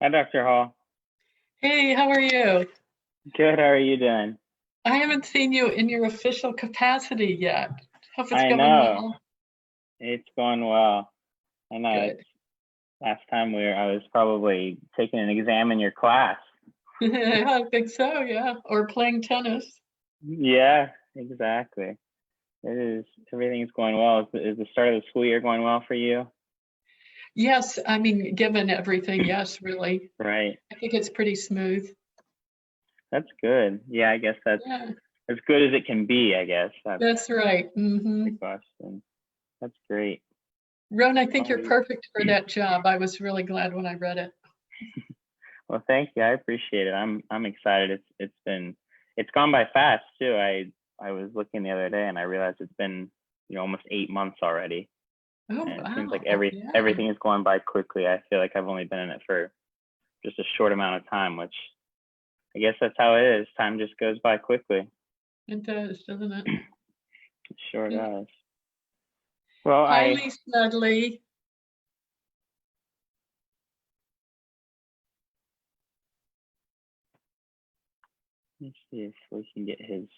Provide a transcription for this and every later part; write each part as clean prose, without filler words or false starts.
Hi, Dr. Hall. Hey, how are you? Good. How are you doing? I haven't seen you in your official capacity yet. Hope it's I going know well. it's going well. I know Good. it's last time I was probably taking an exam in your class. I think so, yeah. Or playing tennis. Yeah, exactly. It is. Everything is going well. Is the start of the school year going well for you? Yes, I mean, given everything, yes, really. Right. I think it's pretty smooth. That's good. Yeah, I guess that's Yeah, as good as it can be, I guess. That's that's right. the question. That's great. Ron, I think Well, you're perfect for that job. I was really glad when I read it. well, thank you. I appreciate it. I'm excited. It's gone by fast too. I was looking the other day and I realized it's been, almost 8 months already. Oh, And it seems like wow. Yeah. everything is going by quickly. I feel like I've only been in it for just a short amount of time, which I guess that's how it is. Time just goes by quickly. It does, doesn't it? It sure Yeah. does. Well, Highly snugly. let's see if we can get his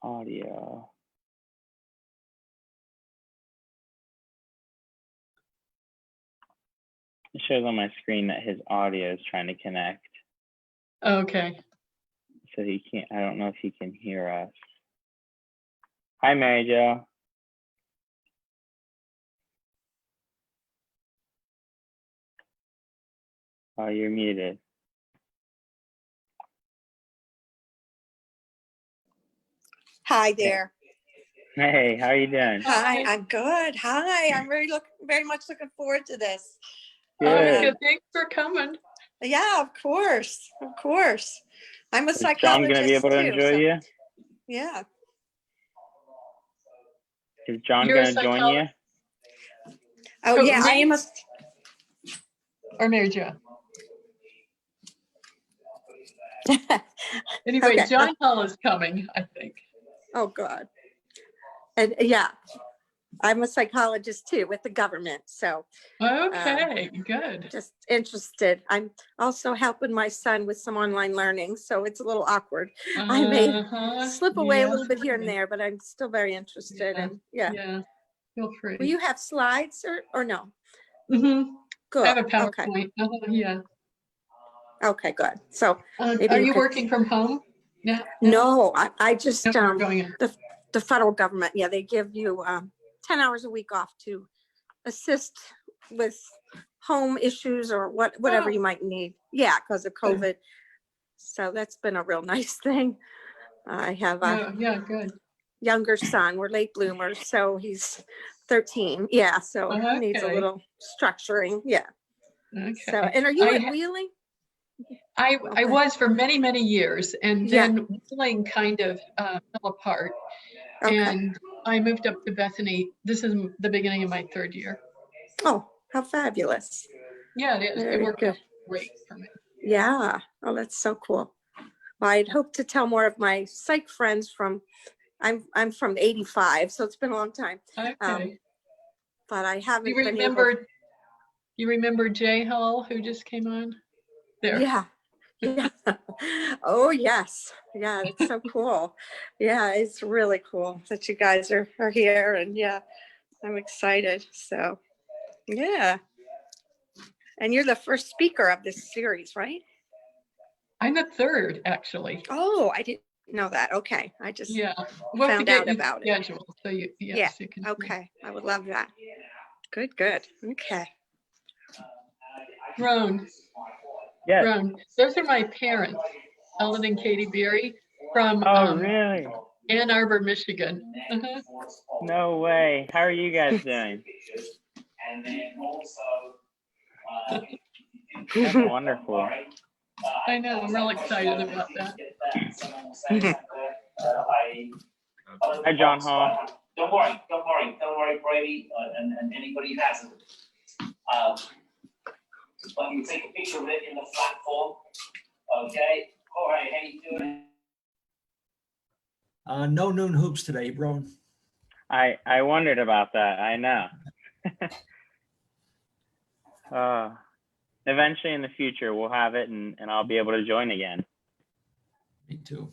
audio. It shows on my screen that his audio is trying to connect. Okay. So I don't know if he can hear us. Hi, Mary Jo. Oh, you're muted. Hi there. Hey, how are you doing? Hi, I'm good. Hi, I'm very much looking forward to this. Good. Thanks for coming. Yeah, of course, of course. I'm a Is John psychologist going to be able to too, enjoy so, you? yeah. Is John You're a going to join you? Oh, yeah, I am a. Or Mary Jo. Anyway, Okay. John Hall is coming, I think. Oh, God. And yeah, I'm a psychologist too with the government, so. Okay, good. Just interested. I'm also helping my son with some online learning, so it's a little awkward. I may slip away a little bit here and there, but I'm still very interested. And Yeah, feel free. Will you have slides or no? Good. I have a Okay. PowerPoint. Yeah. Okay, good. So are you working from home? Yeah. No, I just going in. the federal government. Yeah, they give you 10 hours a week off to assist with home issues or whatever you might need. Yeah, because of COVID. So that's been a real nice thing. I have a good. younger son. We're late bloomers, so he's 13. Yeah, so needs a little structuring. Yeah. Okay. So, and are you at Wheeling? I was for many, many years, and then Wheeling kind of fell apart. And I moved up to Bethany. This is the beginning of my third year. Oh, how fabulous. Yeah, it is. It worked out great for me. Yeah. Oh, that's so cool. Well, I'd hope to tell more of my psych friends from, I'm from 85, so it's been a long time. Okay. But I haven't been able. You remember Jay Hall, who just came on? There. Yeah. Oh, yes. Yeah, it's so cool. Yeah, it's really cool that you guys are here, and yeah, I'm excited. So, yeah. And you're the first speaker of this series, right? I'm the third, actually. Oh, I didn't know that. Okay. I just found out about it. So you can. Okay. I would love that. Good. Okay. Ron. Yes. Ron, those are my parents, Ellen and Katie Beery, from really? Ann Arbor, Michigan. No way. How are you guys doing? That's wonderful. I know. I'm real excited about that. Hi, John Hall. Don't worry, Brady, and anybody who hasn't. But you take a picture of it in the flat form. Okay. All right, how you doing? No noon hoops today, bro. I wondered about that. I know. Eventually in the future, we'll have it and I'll be able to join again. Me too.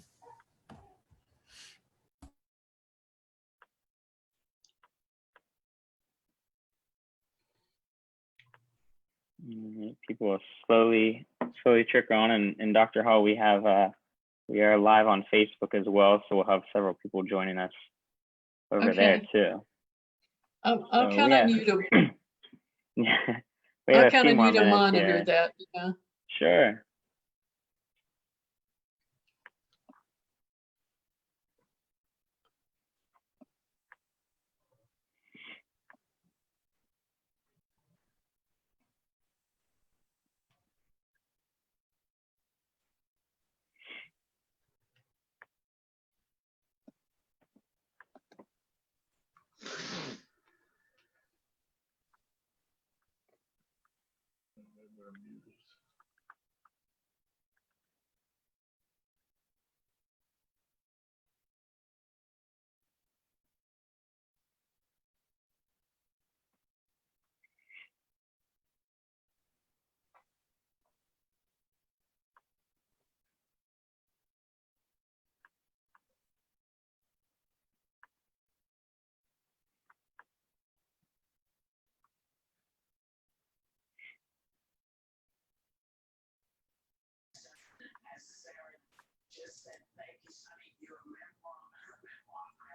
People will slowly trickle on, and Dr. Hall, we are live on Facebook as well, so we'll have several people joining us over there too. I'll count on you to. Yeah, I'll count on you to monitor that. Yeah. Sure.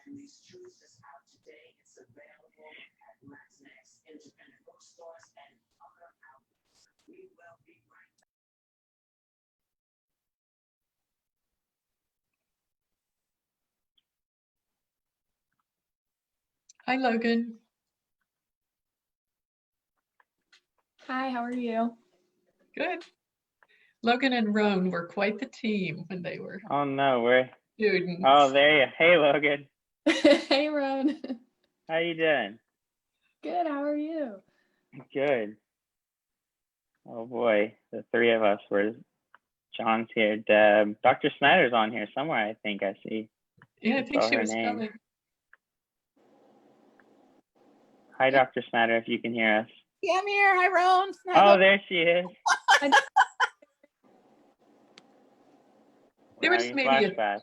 These truths is out today. It's available at Latinx independent bookstores and other outlets. We will be right back. Hi, Logan. Hi, how are you? Good. Logan and Roan were quite the team when they were Oh no, we're students. Oh, there you. Hey, Logan. Hey, Ron. How you doing? Good, how are you? Good. Oh boy, the three of us were. John's here. Deb. Dr. Snyder's on here somewhere. I think I see. Yeah, I think saw she her was name. coming. Hi, Dr. Snyder, if you can hear us. Yeah, I'm here. Hi, Roan. Oh, there she is. There was maybe flashbacks.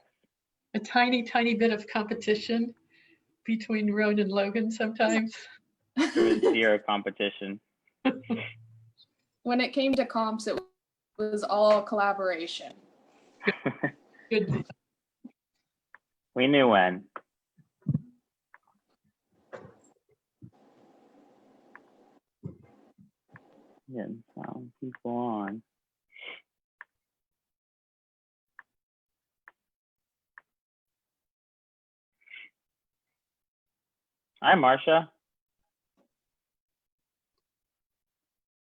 a tiny bit of competition between Roan and Logan sometimes. There was zero competition. When it came to comps, it was all collaboration. Good. We knew when. Getting some people on. Hi, Marcia.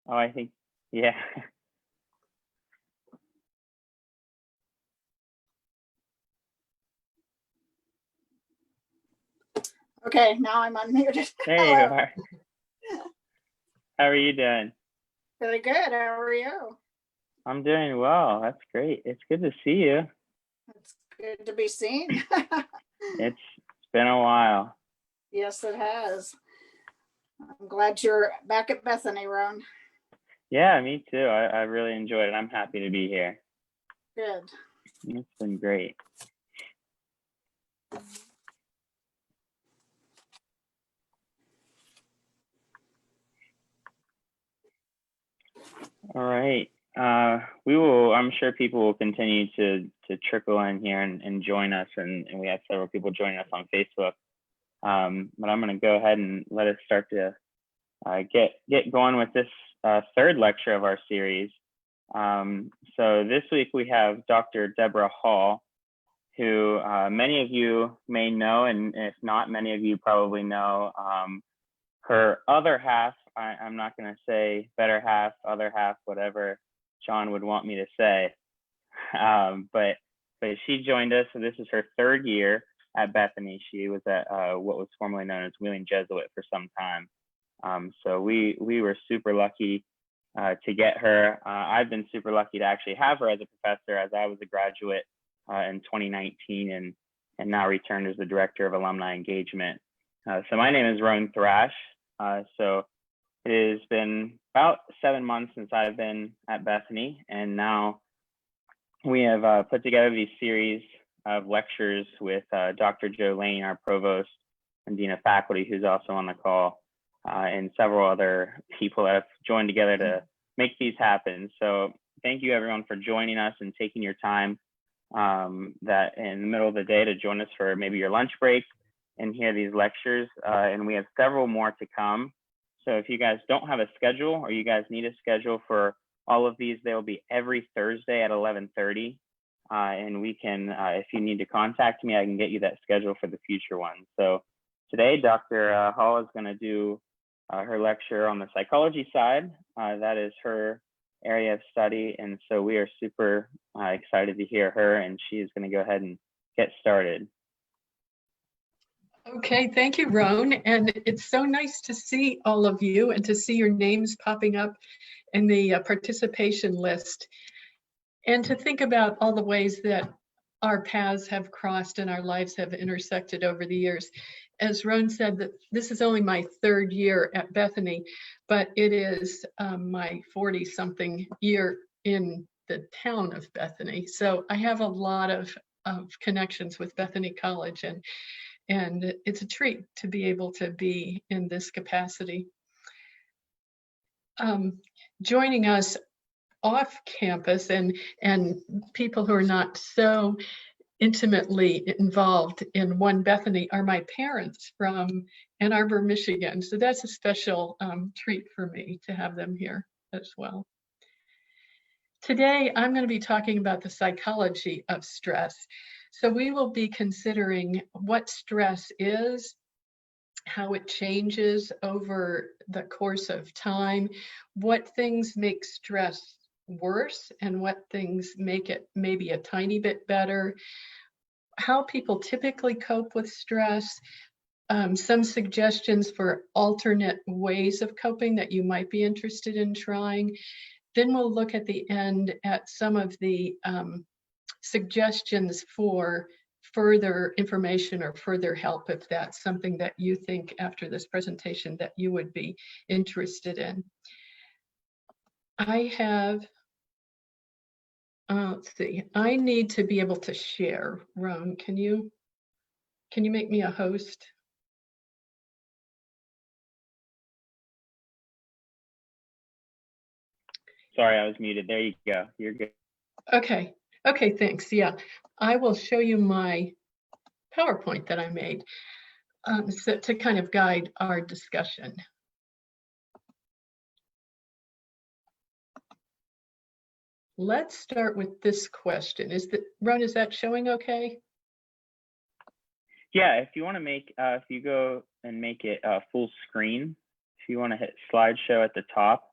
Oh, I think, yeah. Okay, now I'm unmuted. There you are. How are you doing? Very good. How are you? I'm doing well. That's great. It's good to see you. It's good to be seen. It's been a while. Yes, it has. I'm glad you're back at Bethany, Roan. Yeah, me too. I really enjoyed it. I'm happy to be here. Good. It's been great. All right. I'm sure people will continue to trickle in here and join us, and we have several people joining us on Facebook. But I'm going to go ahead and let us start to get going with this third lecture of our series. So this week we have Dr. Debra Hall, who many of you may know, and if not, many of you probably know. Her other half, I'm not going to say better half, other half, whatever John would want me to say. But she joined us, so this is her third year at Bethany. She was at what was formerly known as Wheeling Jesuit for some time. So we were super lucky to get her. I've been super lucky to actually have her as a professor, as I was a graduate in 2019 and now returned as the Director of Alumni Engagement. So my name is Roan Thrash. So It has been about 7 months since I've been at Bethany, and now we have put together these series of lectures with Dr. Joe Lane, our provost and dean of faculty, who's also on the call, and several other people that have joined together to make these happen. So thank you everyone for joining us and taking your time that in the middle of the day to join us for maybe your lunch break and hear these lectures. And we have several more to come. So if you guys don't have a schedule or you guys need a schedule for all of these, they'll be every Thursday at 11:30. And we can, if you need to contact me, I can get you that schedule for the future ones. So today, Dr. Hall is going to do her lecture on the psychology side. That is her area of study. And so we are super excited to hear her, and she is going to go ahead and get started. Okay, thank you, Roan. And it's so nice to see all of you and to see your names popping up in the participation list, and to think about all the ways that our paths have crossed and our lives have intersected over the years. As Roan said, that this is only my 3rd year at Bethany, but it is my 40-something year in the town of Bethany. So I have a lot of connections with Bethany College, and it's a treat to be able to be in this capacity. Joining us off campus and people who are not so intimately involved in One Bethany are my parents from Ann Arbor, Michigan. So that's a special treat for me to have them here as well. Today, I'm going to be talking about the psychology of stress. So we will be considering what stress is, how it changes over the course of time, what things make stress worse and what things make it maybe a tiny bit better, how people typically cope with stress, some suggestions for alternate ways of coping that you might be interested in trying. Then we'll look at the end at some of the suggestions for further information or further help if that's something that you think after this presentation that you would be interested in. I have, let's see, I need to be able to share. Roan, can you make me a host? Sorry, I was muted. There you go. You're good. Okay, thanks. Yeah, I will show you my PowerPoint that I made so to kind of guide our discussion. Let's start with this question. Roan, is that showing okay? Yeah, if you want to make, if you go and make it full screen, if you want to hit slideshow at the top,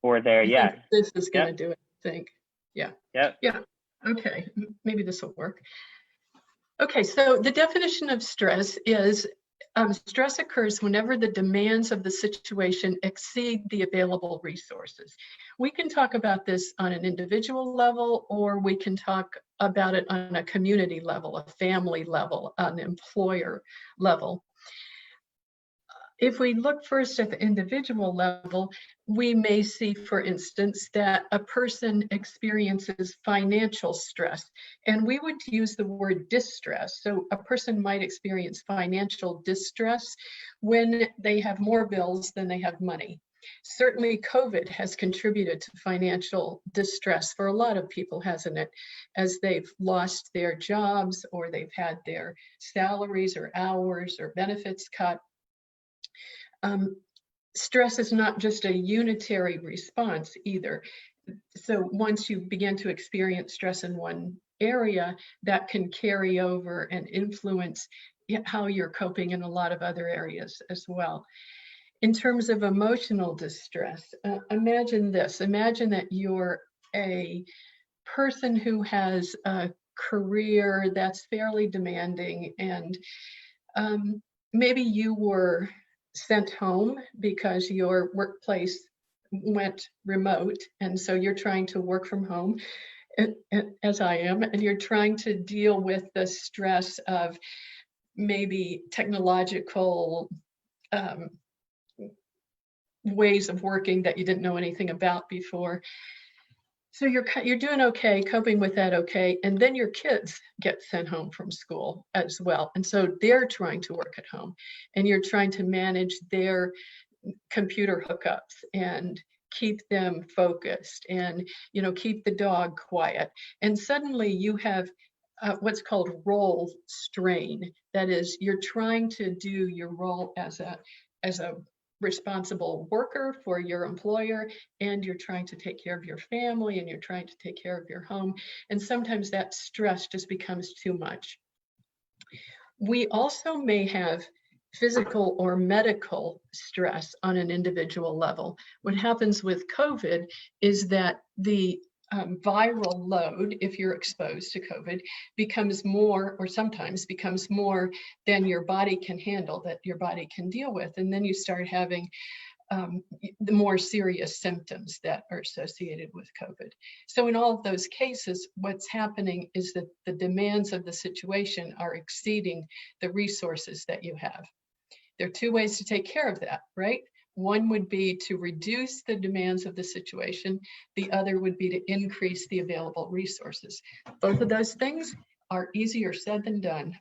or there, yeah. This is going to do it, I think. Yeah. Yep. Yeah. Okay, maybe this will work. Okay, so the definition of stress is stress occurs whenever the demands of the situation exceed the available resources. We can talk about this on an individual level, or we can talk about it on a community level, a family level, an employer level. If we look first at the individual level, we may see, for instance, that a person experiences financial stress, and we would use the word distress. So a person might experience financial distress when they have more bills than they have money. Certainly COVID has contributed to financial distress for a lot of people, hasn't it? As they've lost their jobs, or they've had their salaries or hours or benefits cut. Stress is not just a unitary response either. So once you begin to experience stress in one area, that can carry over and influence how you're coping in a lot of other areas as well. In terms of emotional distress, imagine this. Imagine that you're a person who has a career that's fairly demanding, and maybe you were sent home because your workplace went remote, and so you're trying to work from home, as I am, and you're trying to deal with the stress of maybe technological ways of working that you didn't know anything about before. So you're doing okay, coping with that okay, and then your kids get sent home from school as well. And so they're trying to work at home, and you're trying to manage their computer hookups and keep them focused and, you know, keep the dog quiet. And suddenly you have what's called role strain. That is, you're trying to do your role as a responsible worker for your employer, and you're trying to take care of your family, and you're trying to take care of your home. And sometimes that stress just becomes too much. We also may have physical or medical stress on an individual level. What happens with COVID is that the viral load, if you're exposed to COVID, becomes more, or sometimes becomes more than your body can handle, that your body can deal with. And then you start having the more serious symptoms that are associated with COVID. So in all of those cases, what's happening is that the demands of the situation are exceeding the resources that you have. There are two ways to take care of that, right? One would be to reduce the demands of the situation. The other would be to increase the available resources. Both of those things are easier said than done.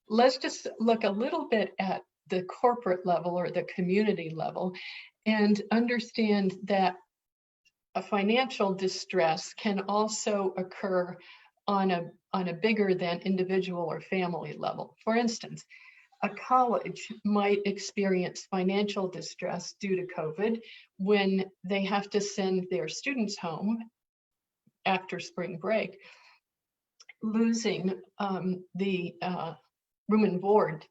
Let's just look a little bit at the corporate level or the community level and understand that a financial distress can also occur on a bigger than individual or family level. For instance, a college might experience financial distress due to COVID when they have to send their students home after spring break, losing the room and board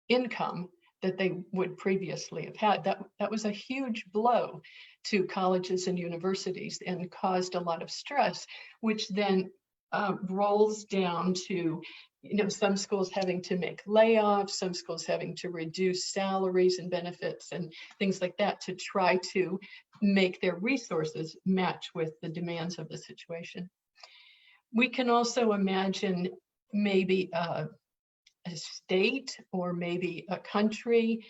income that they would previously have had. That was a huge blow to colleges and universities and caused a lot of stress, which then rolls down to, you know, some schools having to make layoffs, some schools having to reduce salaries and benefits and things like that to try to make their resources match with the demands of the situation. We can also imagine maybe a state or maybe a country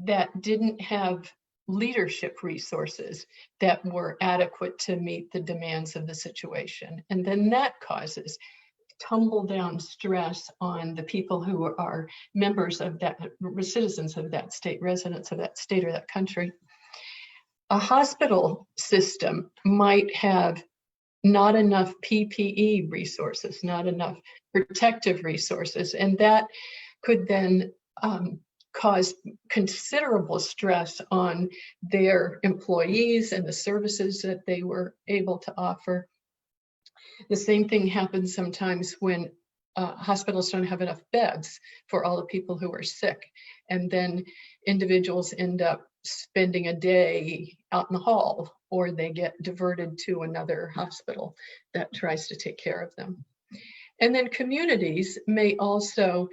that didn't have leadership resources that were adequate to meet the demands of the situation. And then that causes tumble down stress on the people who are members of that, citizens of that state, residents of that state or that country. A hospital system might have not enough PPE resources, not enough protective resources, and that could then cause considerable stress on their employees and the services that they were able to offer. The same thing happens sometimes when hospitals don't have enough beds for all the people who are sick, and then individuals end up spending a day out in the hall, or they get diverted to another hospital that tries to take care of them. And then communities may also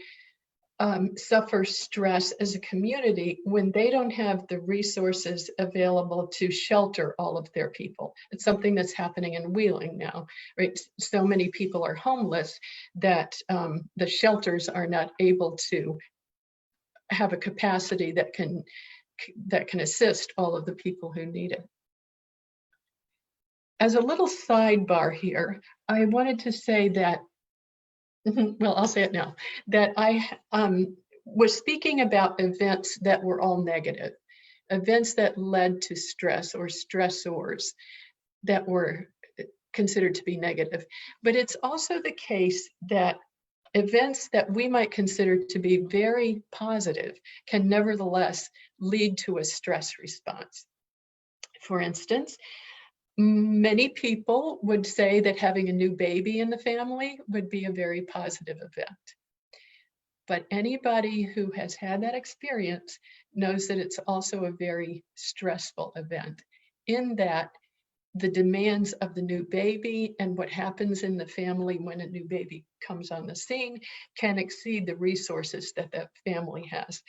suffer stress as a community when they don't have the resources available to shelter all of their people. It's something that's happening in Wheeling now, right? So many people are homeless that the shelters are not able to have a capacity that can assist all of the people who need it. As a little sidebar here, I wanted to say that, well, I'll say it now, that I was speaking about events that were all negative, events that led to stress or stressors that were considered to be negative. But it's also the case that events that we might consider to be very positive can nevertheless lead to a stress response. For instance, many people would say that having a new baby in the family would be a very positive event. But anybody who has had that experience knows that it's also a very stressful event, in that the demands of the new baby and what happens in the family when a new baby comes on the scene can exceed the resources that that family has.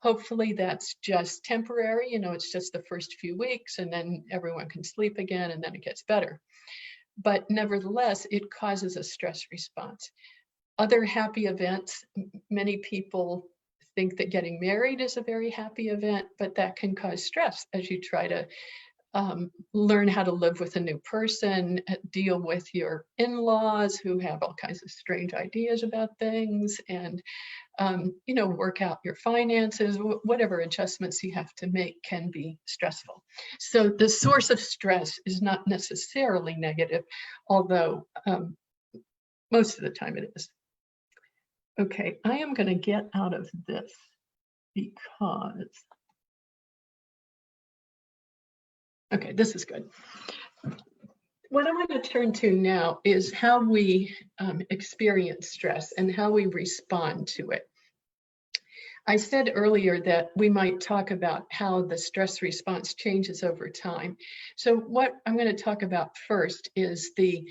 Hopefully that's just temporary, you know, it's just the first few weeks and then everyone can sleep again and then it gets better. But nevertheless, it causes a stress response. Other happy events, many people think that getting married is a very happy event, but that can cause stress as you try to learn how to live with a new person, deal with your in-laws who have all kinds of strange ideas about things, and you know, work out your finances. Whatever adjustments you have to make can be stressful. So the source of stress is not necessarily negative, although most of the time it is. Okay, I am going to get out of this because, okay, this is good. What I want to turn to now is how we experience stress and how we respond to it. I said earlier that we might talk about how the stress response changes over time. So what I'm going to talk about first is the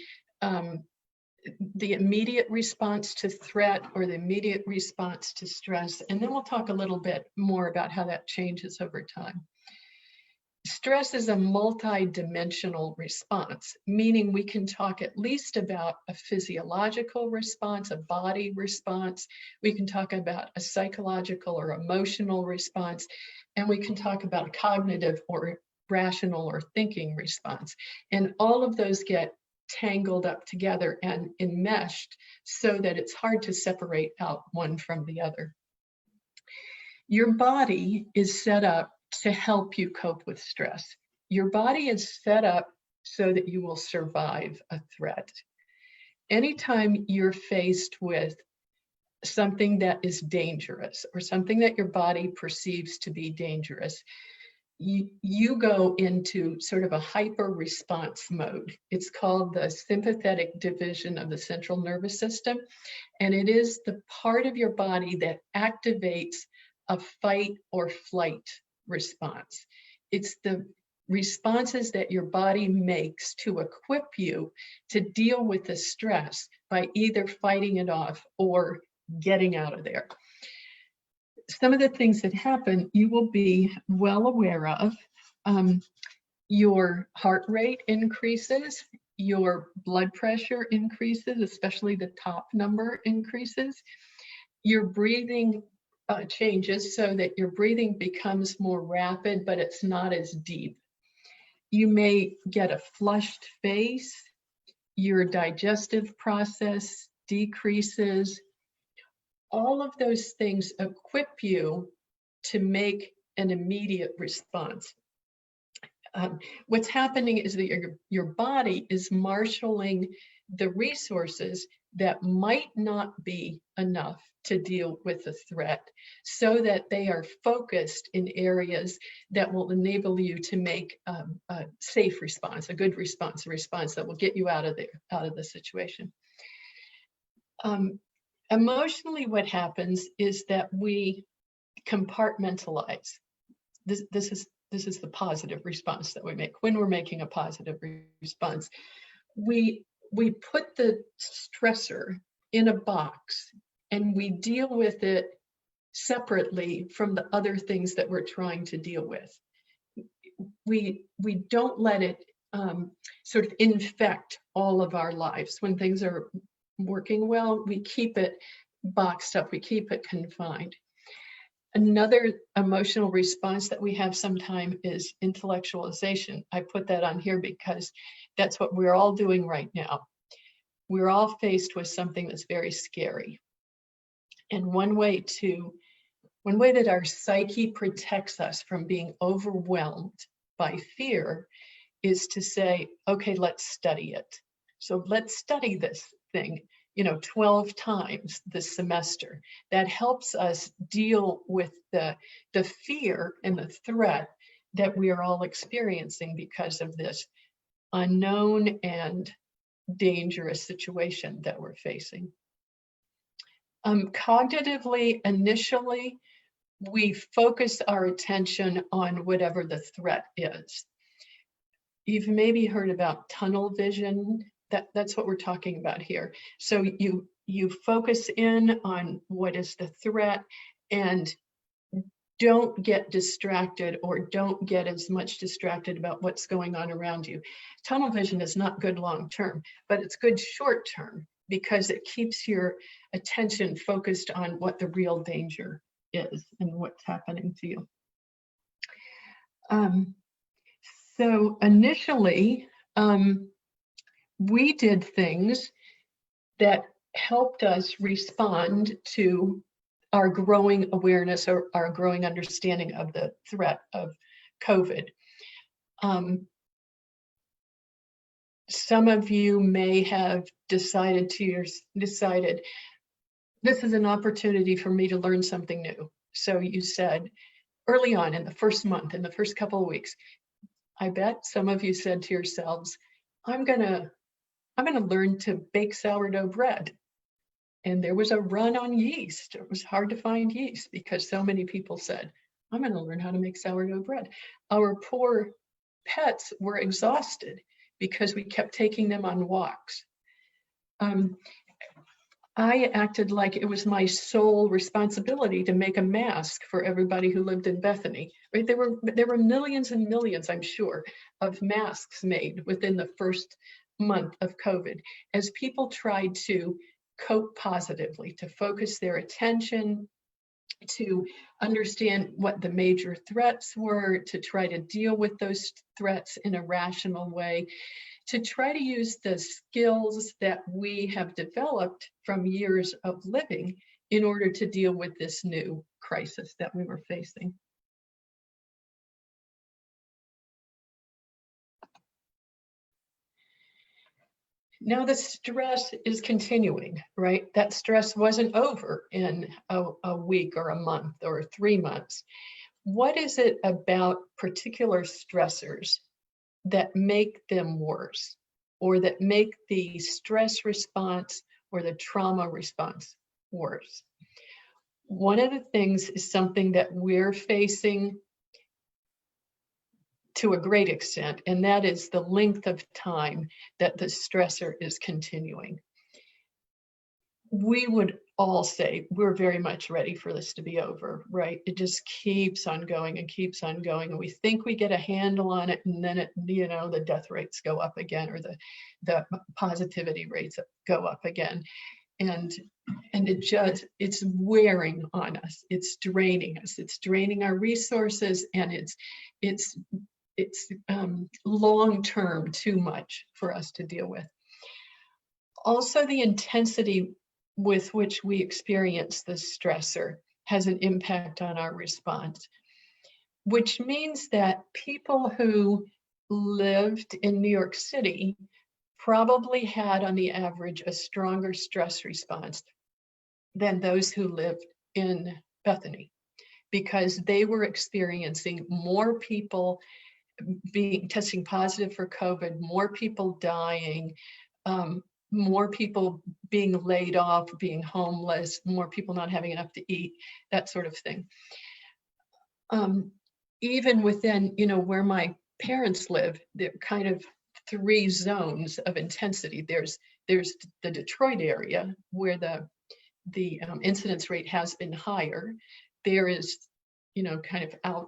immediate response to threat or the immediate response to stress, and then we'll talk a little bit more about how that changes over time. Stress is a multi-dimensional response, meaning we can talk at least about a physiological response, a body response. We can talk about a psychological or emotional response, and we can talk about a cognitive or rational or thinking response. And all of those get tangled up together and enmeshed so that it's hard to separate out one from the other. Your body is set up to help you cope with stress. Your body is set up so that you will survive a threat. Anytime you're faced with something that is dangerous or something that your body perceives to be dangerous, you go into sort of a hyper response mode. It's called the sympathetic division of the central nervous system, and it is the part of your body that activates a fight or flight response. It's the responses that your body makes to equip you to deal with the stress by either fighting it off or getting out of there. Some of the things that happen, you will be well aware of. Your heart rate increases, your blood pressure increases, especially the top number increases. Your breathing changes so that your breathing becomes more rapid, but it's not as deep. You may get a flushed face. Your digestive process decreases. All of those things equip you to make an immediate response. What's happening is that your body is marshaling the resources that might not be enough to deal with the threat so that they are focused in areas that will enable you to make a safe response, a good response, a response that will get you out of the situation. Emotionally, what happens is that we compartmentalize. This is the positive response that we make. When we're making a positive response, we put the stressor in a box and we deal with it separately from the other things that we're trying to deal with. We don't let it sort of infect all of our lives. When things are working well, we keep it boxed up, we keep it confined. Another emotional response that we have sometimes is intellectualization. I put that on here because that's what we're all doing right now. We're all faced with something that's very scary. And one way that our psyche protects us from being overwhelmed by fear is to say, okay, let's study it. So let's study this thing, 12 times this semester. That helps us deal with the fear and the threat that we are all experiencing because of this unknown and dangerous situation that we're facing. Cognitively, initially, we focus our attention on whatever the threat is. You've maybe heard about tunnel vision. That's what we're talking about here. So you focus in on what is the threat and don't get distracted or don't get as much distracted about what's going on around you. Tunnel vision is not good long term, but it's good short term because it keeps your attention focused on what the real danger is and what's happening to you. So initially, we did things that helped us respond to our growing awareness or our growing understanding of the threat of COVID. Some of you may have decided this is an opportunity for me to learn something new. So you said early on in the first month, in the first couple of weeks, I bet some of you said to yourselves, I'm gonna learn to bake sourdough bread. And there was a run on yeast. It was hard to find yeast because so many people said, I'm gonna learn how to make sourdough bread. Our poor pets were exhausted because we kept taking them on walks. I acted like it was my sole responsibility to make a mask for everybody who lived in Bethany. Right? There were millions and millions, I'm sure, of masks made within the first month of COVID as people tried to cope positively, to focus their attention, to understand what the major threats were, to try to deal with those threats in a rational way, to try to use the skills that we have developed from years of living in order to deal with this new crisis that we were facing. Now the stress is continuing, right? That stress wasn't over in a week or a month or 3 months. What is it about particular stressors that make them worse, or that make the stress response or the trauma response worse? One of the things is something that we're facing to a great extent, and that is the length of time that the stressor is continuing. We would all say we're very much ready for this to be over, right? It just keeps on going and keeps on going, and we think we get a handle on it, and then the death rates go up again, or the positivity rates go up again, and it's wearing on us. It's draining us. It's draining our resources, and it's long-term too much for us to deal with. Also, the intensity with which we experience the stressor has an impact on our response, which means that people who lived in New York City probably had, on the average, a stronger stress response than those who lived in Bethany, because they were experiencing more people testing positive for COVID, more people dying, more people being laid off, being homeless, more people not having enough to eat, that sort of thing. Even within, where my parents live, there are kind of 3 zones of intensity. There's the Detroit area where the incidence rate has been higher. There is, kind of out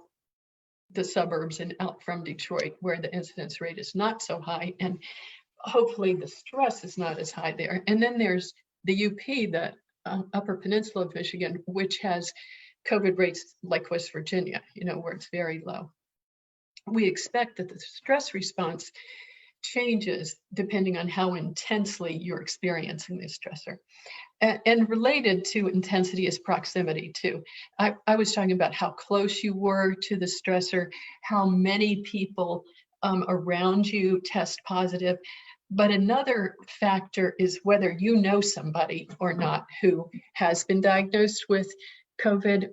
the suburbs and out from Detroit where the incidence rate is not so high, and hopefully the stress is not as high there. And then there's the UP, the Upper Peninsula of Michigan, which has COVID rates like West Virginia, where it's very low. We expect that the stress response changes depending on how intensely you're experiencing the stressor. And related to intensity is proximity too. I was talking about how close you were to the stressor, how many people around you test positive. But another factor is whether you know somebody or not who has been diagnosed with COVID,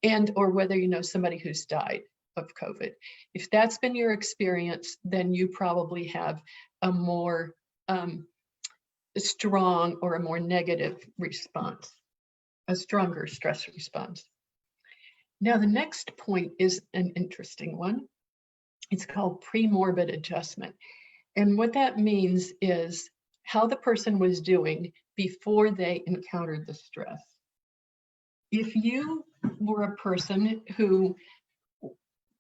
and or whether you know somebody who's died of COVID. If that's been your experience, then you probably have a more strong or a more negative response, a stronger stress response. Now, the next point is an interesting one. It's called pre-morbid adjustment. And what that means is how the person was doing before they encountered the stress. If you were a person who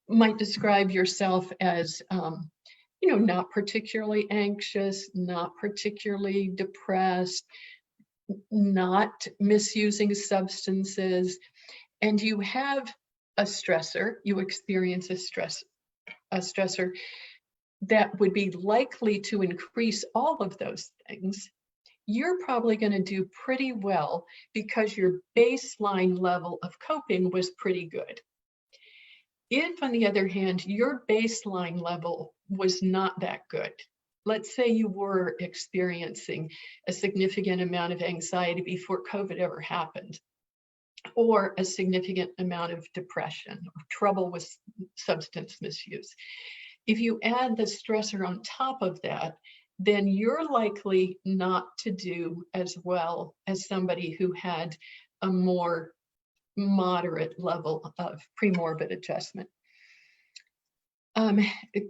might describe yourself as not particularly anxious, not particularly depressed, not misusing substances, and you have a stressor, you experience a stressor that would be likely to increase all of those things, you're probably going to do pretty well because your baseline level of coping was pretty good. If, on the other hand, your baseline level was not that good, let's say you were experiencing a significant amount of anxiety before COVID ever happened, or a significant amount of depression or trouble with substance misuse. If you add the stressor on top of that, then you're likely not to do as well as somebody who had a more moderate level of premorbid adjustment.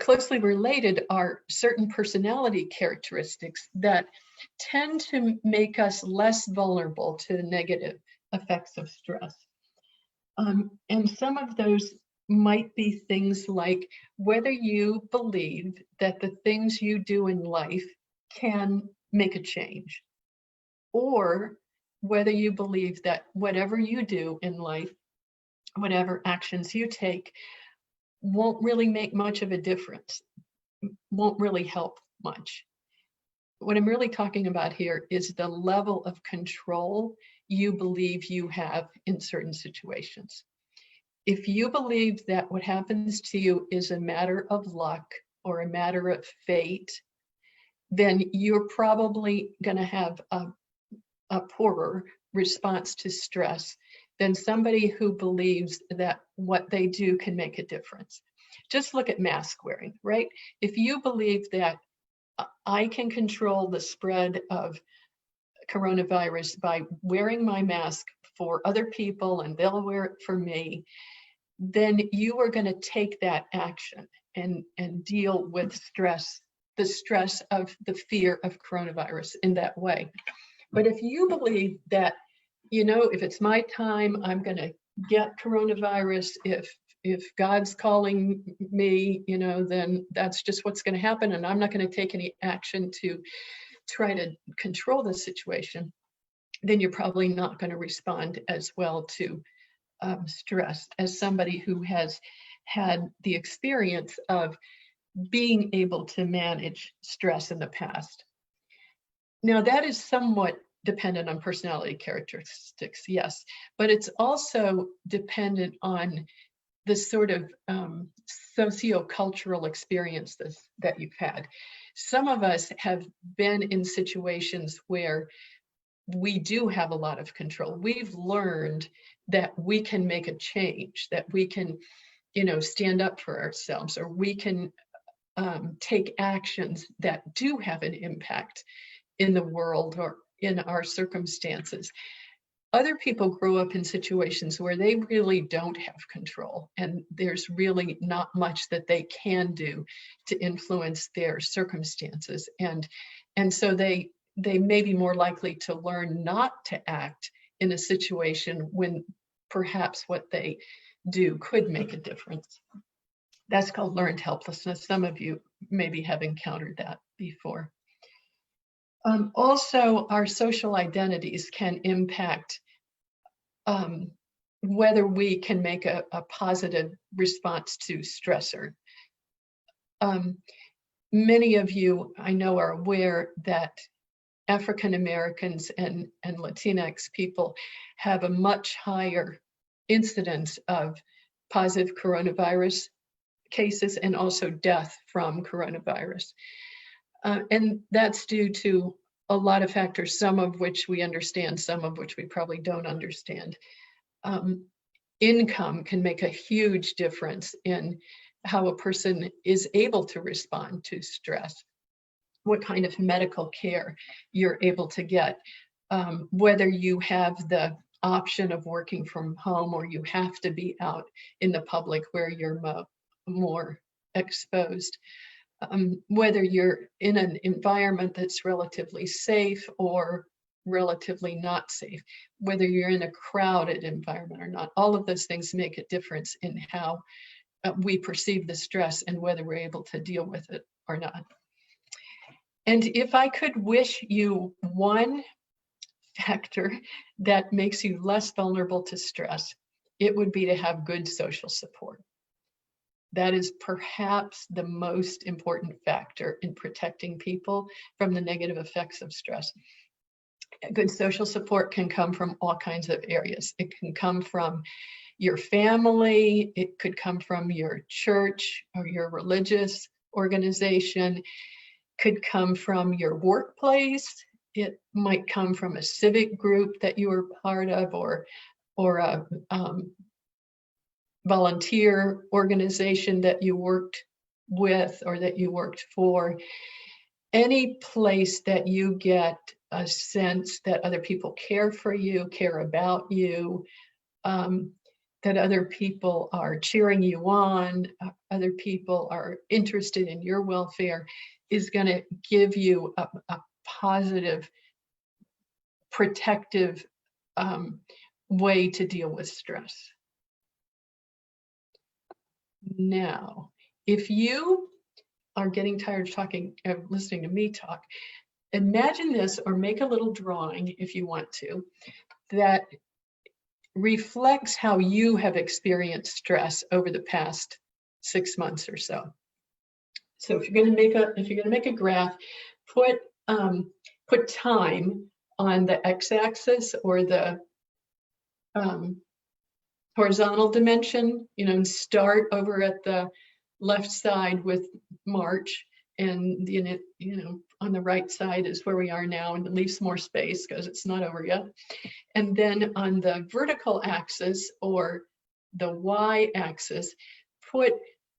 Closely related are certain personality characteristics that tend to make us less vulnerable to the negative effects of stress. And some of those might be things like whether you believe that the things you do in life can make a change, or whether you believe that whatever you do in life, whatever actions you take, won't really make much of a difference, won't really help much. What I'm really talking about here is the level of control you believe you have in certain situations. If you believe that what happens to you is a matter of luck or a matter of fate, then you're probably going to have a poorer response to stress than somebody who believes that what they do can make a difference. Just look at mask wearing, right? If you believe that I can control the spread of coronavirus by wearing my mask for other people and they'll wear it for me, then you are going to take that action and deal with stress, the stress of the fear of coronavirus in that way. But if you believe that, you know, if it's my time, I'm going to get coronavirus, if God's calling me, you know, then that's just what's going to happen, and I'm not going to take any action to try to control the situation, then you're probably not going to respond as well to stress as somebody who has had the experience of being able to manage stress in the past. Now, that is somewhat dependent on personality characteristics, yes, but it's also dependent on the sort of socio-cultural experiences that you've had. Some of us have been in situations where we do have a lot of control. We've learned that we can make a change, that we can, you know, stand up for ourselves, or we can take actions that do have an impact in the world or in our circumstances. Other people grow up in situations where they really don't have control, and there's really not much that they can do to influence their circumstances. And so they may be more likely to learn not to act in a situation when perhaps what they do could make a difference. That's called learned helplessness. Some of you maybe have encountered that before. Also, our social identities can impact whether we can make a positive response to stressor. Many of you, I know, are aware that African Americans and Latinx people have a much higher incidence of positive coronavirus cases and also death from coronavirus. And that's due to a lot of factors, some of which we understand, some of which we probably don't understand. Income can make a huge difference in how a person is able to respond to stress, what kind of medical care you're able to get, whether you have the option of working from home or you have to be out in the public where you're more exposed. Whether you're in an environment that's relatively safe or relatively not safe, whether you're in a crowded environment or not, all of those things make a difference in how we perceive the stress and whether we're able to deal with it or not. And if I could wish you one factor that makes you less vulnerable to stress, it would be to have good social support. That is perhaps the most important factor in protecting people from the negative effects of stress. Good social support can come from all kinds of areas. It can come from your family, it could come from your church or your religious organization, could come from your workplace, it might come from a civic group that you were part of, or a volunteer organization that you worked with or that you worked for. Any place that you get a sense that other people care for you, care about you, that other people are cheering you on, other people are interested in your welfare, is going to give you a positive, protective way to deal with stress. Now, if you are getting tired of listening to me talk, imagine this, or make a little drawing if you want to, that reflects how you have experienced stress over the past 6 months or so. So if you're going to make a graph, put time on the x-axis or the horizontal dimension, and start over at the left side with March, and on the right side is where we are now, and leave some more space because it's not over yet. And then on the vertical axis or the y-axis, put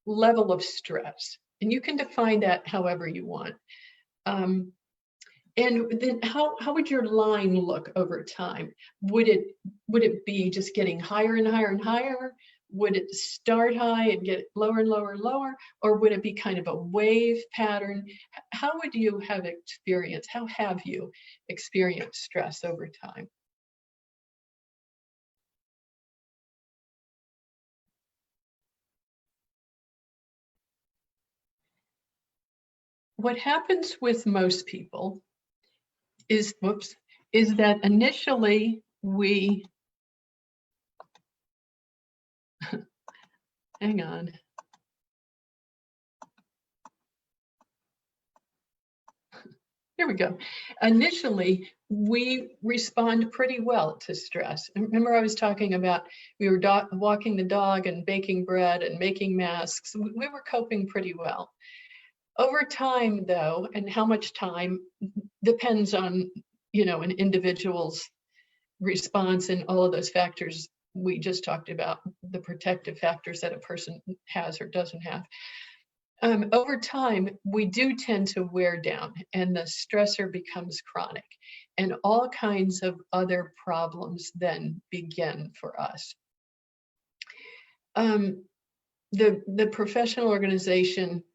level of stress, and you can define that however you want. And then how would your line look over time? Would it be just getting higher and higher and higher? Would it start high and get lower and lower and lower? Or would it be kind of a wave pattern? How have you experienced stress over time? What happens with most people is that initially we, hang on. Here we go. Initially, we respond pretty well to stress. And remember, I was talking about we were walking the dog and baking bread and making masks. We were coping pretty well. Over time, though, and how much time depends on, an individual's response and all of those factors we just talked about, the protective factors that a person has or doesn't have. Over time, we do tend to wear down, and the stressor becomes chronic, and all kinds of other problems then begin for us. The professional organization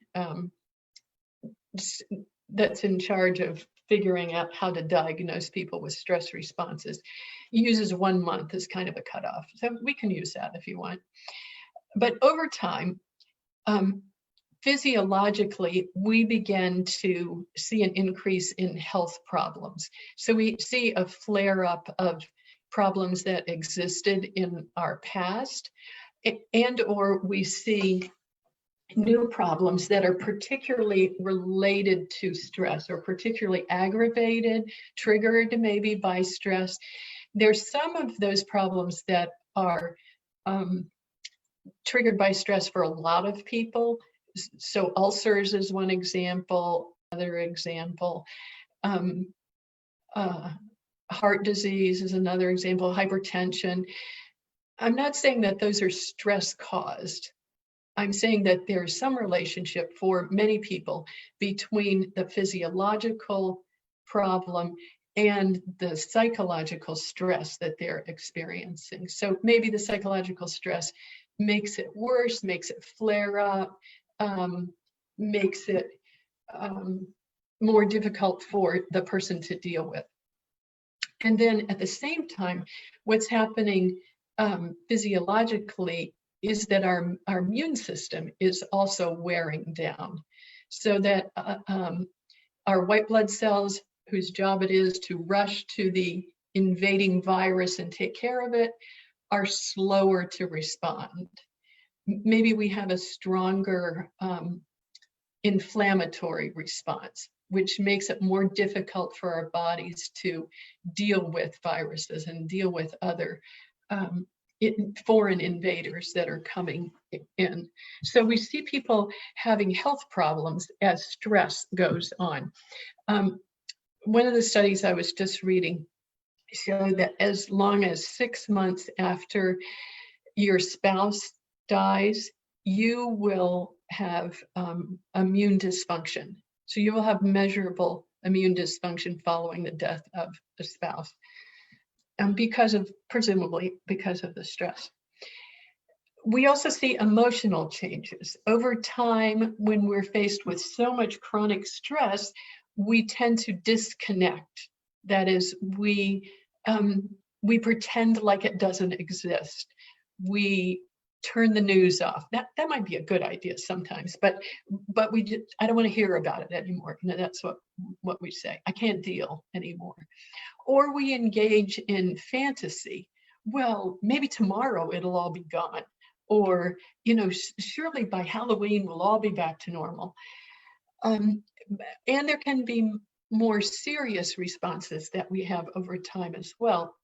that's in charge of figuring out how to diagnose people with stress responses uses 1 month as kind of a cutoff. So we can use that if you want. But over time, physiologically, we begin to see an increase in health problems. So we see a flare-up of problems that existed in our past, and or we see new problems that are particularly related to stress, or particularly aggravated, triggered maybe by stress. There's some of those problems that are triggered by stress for a lot of people. So ulcers is one example. Other example, heart disease is another example, hypertension. I'm not saying that those are stress caused. I'm saying that there's some relationship for many people between the physiological problem and the psychological stress that they're experiencing. So maybe the psychological stress makes it worse, makes it flare up, makes it more difficult for the person to deal with. And then at the same time, what's happening physiologically is that our immune system is also wearing down, so that our white blood cells, whose job it is to rush to the invading virus and take care of it, are slower to respond. Maybe we have a stronger inflammatory response, which makes it more difficult for our bodies to deal with viruses and deal with other foreign invaders that are coming in. So we see people having health problems as stress goes on. One of the studies I was just reading showed that as long as 6 months after your spouse dies, you will have immune dysfunction. So you will have measurable immune dysfunction following the death of a spouse, and presumably because of the stress. We also see emotional changes. Over time, when we're faced with so much chronic stress, we tend to disconnect. That is, we pretend like it doesn't exist. We turn the news off. That might be a good idea sometimes, but I don't want to hear about it anymore. You know, that's what we say. I can't deal anymore. Or we engage in fantasy. Well, maybe tomorrow it'll all be gone. Or, you know, surely by Halloween we'll all be back to normal. And there can be more serious responses that we have over time as well.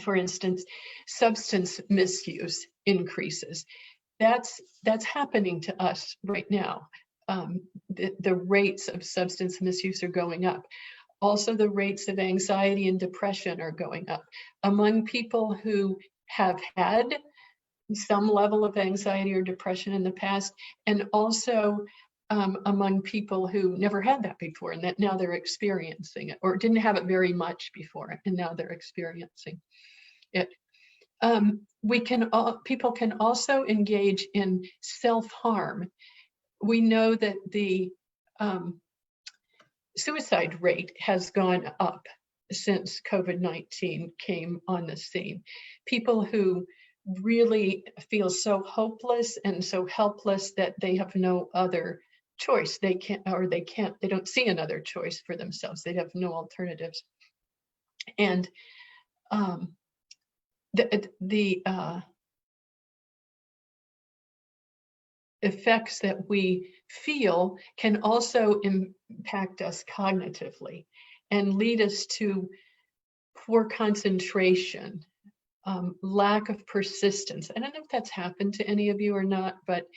For instance, substance misuse increases. That's happening to us right now. The rates of substance misuse are going up. Also, the rates of anxiety and depression are going up among people who have had some level of anxiety or depression in the past, and also among people who never had that before, and that now they're experiencing it, or didn't have it very much before, and now they're experiencing it. People can also engage in self-harm. We know that the suicide rate has gone up since COVID-19 came on the scene. People who really feel so hopeless and so helpless that they have no other choice. They don't see another choice for themselves. They have no alternatives. And the effects that we feel can also impact us cognitively and lead us to poor concentration, lack of persistence. I don't know if that's happened to any of you or not, but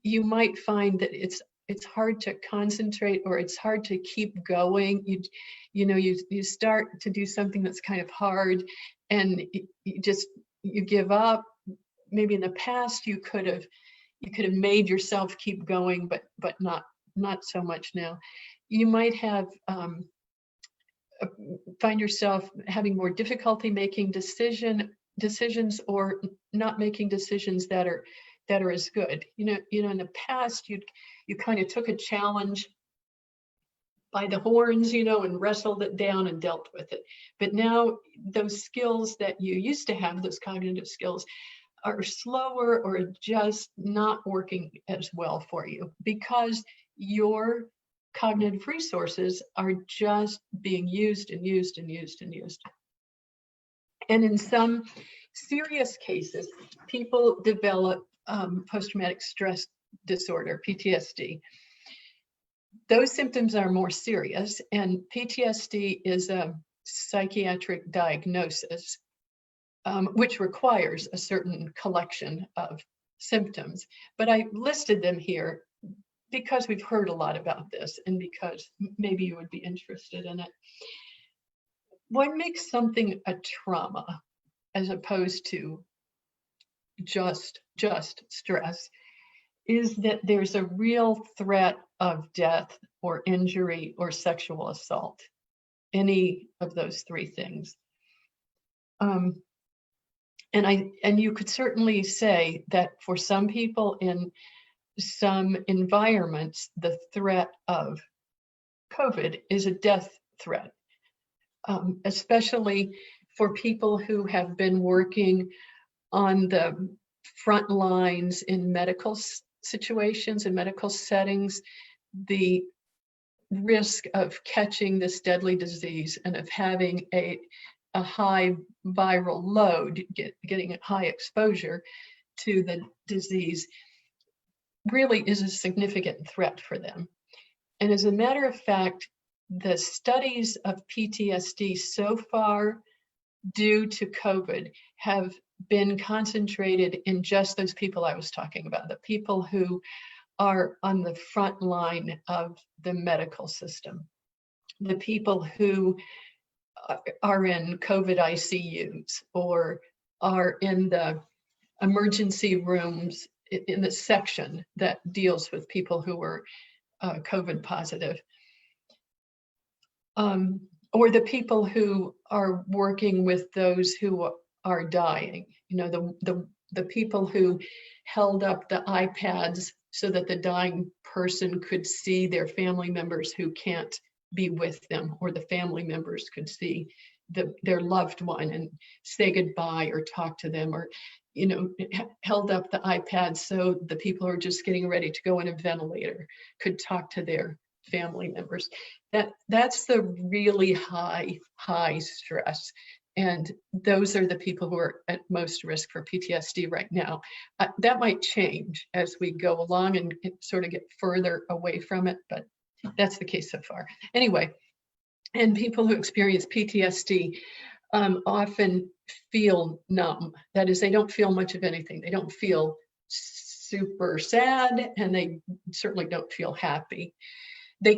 you might find that it's hard to concentrate, or it's hard to keep going. You start to do something that's kind of hard, and you give up. Maybe in the past you could have made yourself keep going, but not so much now. You might have find yourself having more difficulty making decisions, or not making decisions that are as good. You know, in the past you kind of took a challenge by the horns, and wrestled it down and dealt with it. But now those skills that you used to have, those cognitive skills, are slower or just not working as well for you, because your cognitive resources are just being used and used and used and used. And in some serious cases, people develop post-traumatic stress disorder, PTSD. Those symptoms are more serious, and PTSD is a psychiatric diagnosis, which requires a certain collection of symptoms. But I listed them here because we've heard a lot about this, and because maybe you would be interested in it. What makes something a trauma as opposed to just stress is that there's a real threat of death or injury or sexual assault, any of those three things. And you could certainly say that for some people in some environments, the threat of COVID is a death threat, especially for people who have been working on the front lines in medical situations and medical settings. The risk of catching this deadly disease and of having a a high viral load, getting a high exposure to the disease really is a significant threat for them. And as a matter of fact, the studies of PTSD so far due to COVID have been concentrated in just those people I was talking about, the people who are on the front line of the medical system, the people who are in COVID ICUs or are in the emergency rooms in the section that deals with people who are COVID positive. Or the people who are working with those who are dying, you know, the people who held up the iPads so that the dying person could see their family members who can't be with them, or the family members could see their loved one and say goodbye or talk to them, or, you know, held up the iPad so the people who are just getting ready to go in a ventilator could talk to their family members. That's the really high stress. And those are the people who are at most risk for PTSD right now. That might change as we go along and sort of get further away from it, but that's the case so far. Anyway, and people who experience PTSD often feel numb. That is, they don't feel much of anything. They don't feel super sad, and they certainly don't feel happy. They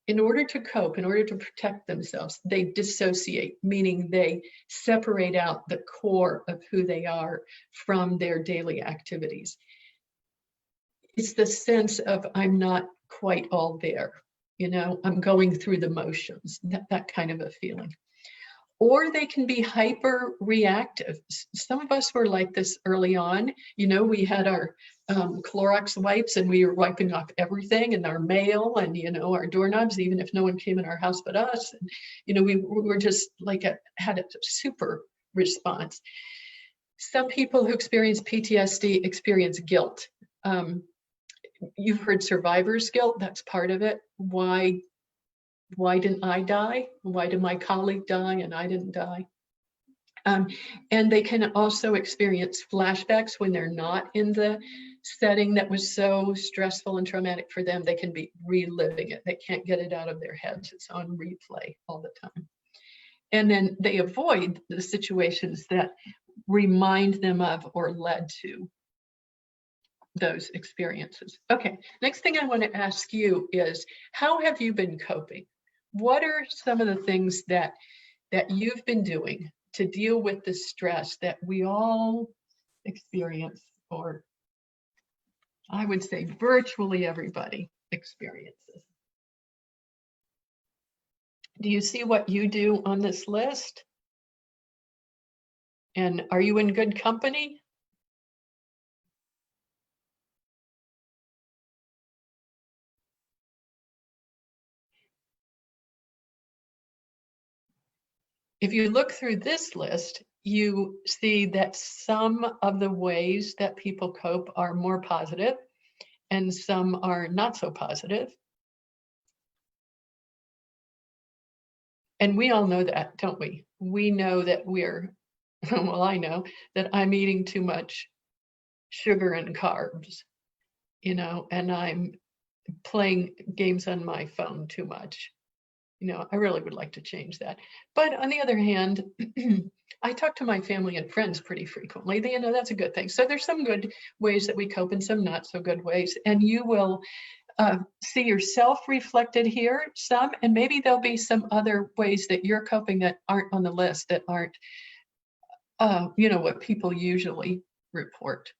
in order to cope, in order to protect themselves, they dissociate, meaning they separate out the core of who they are from their daily activities. It's the sense of, I'm not quite all there, you know, I'm going through the motions, that kind of a feeling. Or they can be hyper reactive. Some of us were like this early on. You know, we had our Clorox wipes and we were wiping off everything, and our mail and, you know, our doorknobs, even if no one came in our house but us. And, you know, we were just like had a super response. Some people who experience PTSD experience guilt. You've heard survivor's guilt. That's part of it. Why didn't I die? Why did my colleague die and I didn't die? And they can also experience flashbacks when they're not in the setting that was so stressful and traumatic for them. They can be reliving it. They can't get it out of their heads. It's on replay all the time. And then they avoid the situations that remind them of or led to those experiences. Okay, next thing I want to ask you is, how have you been coping? What are some of the things that you've been doing to deal with the stress that we all experience, or I would say virtually everybody experiences? Do you see what you do on this list? And are you in good company? If you look through this list, you see that some of the ways that people cope are more positive and some are not so positive. And we all know that, don't we? We know that we're, well, I know that I'm eating too much sugar and carbs, you know, and I'm playing games on my phone too much. You know, I really would like to change that. But on the other hand, I talk to my family and friends pretty frequently. You know, that's a good thing. So there's some good ways that we cope and some not so good ways. And you will see yourself reflected here some, and maybe there'll be some other ways that you're coping that aren't on the list, that aren't, you know, what people usually report.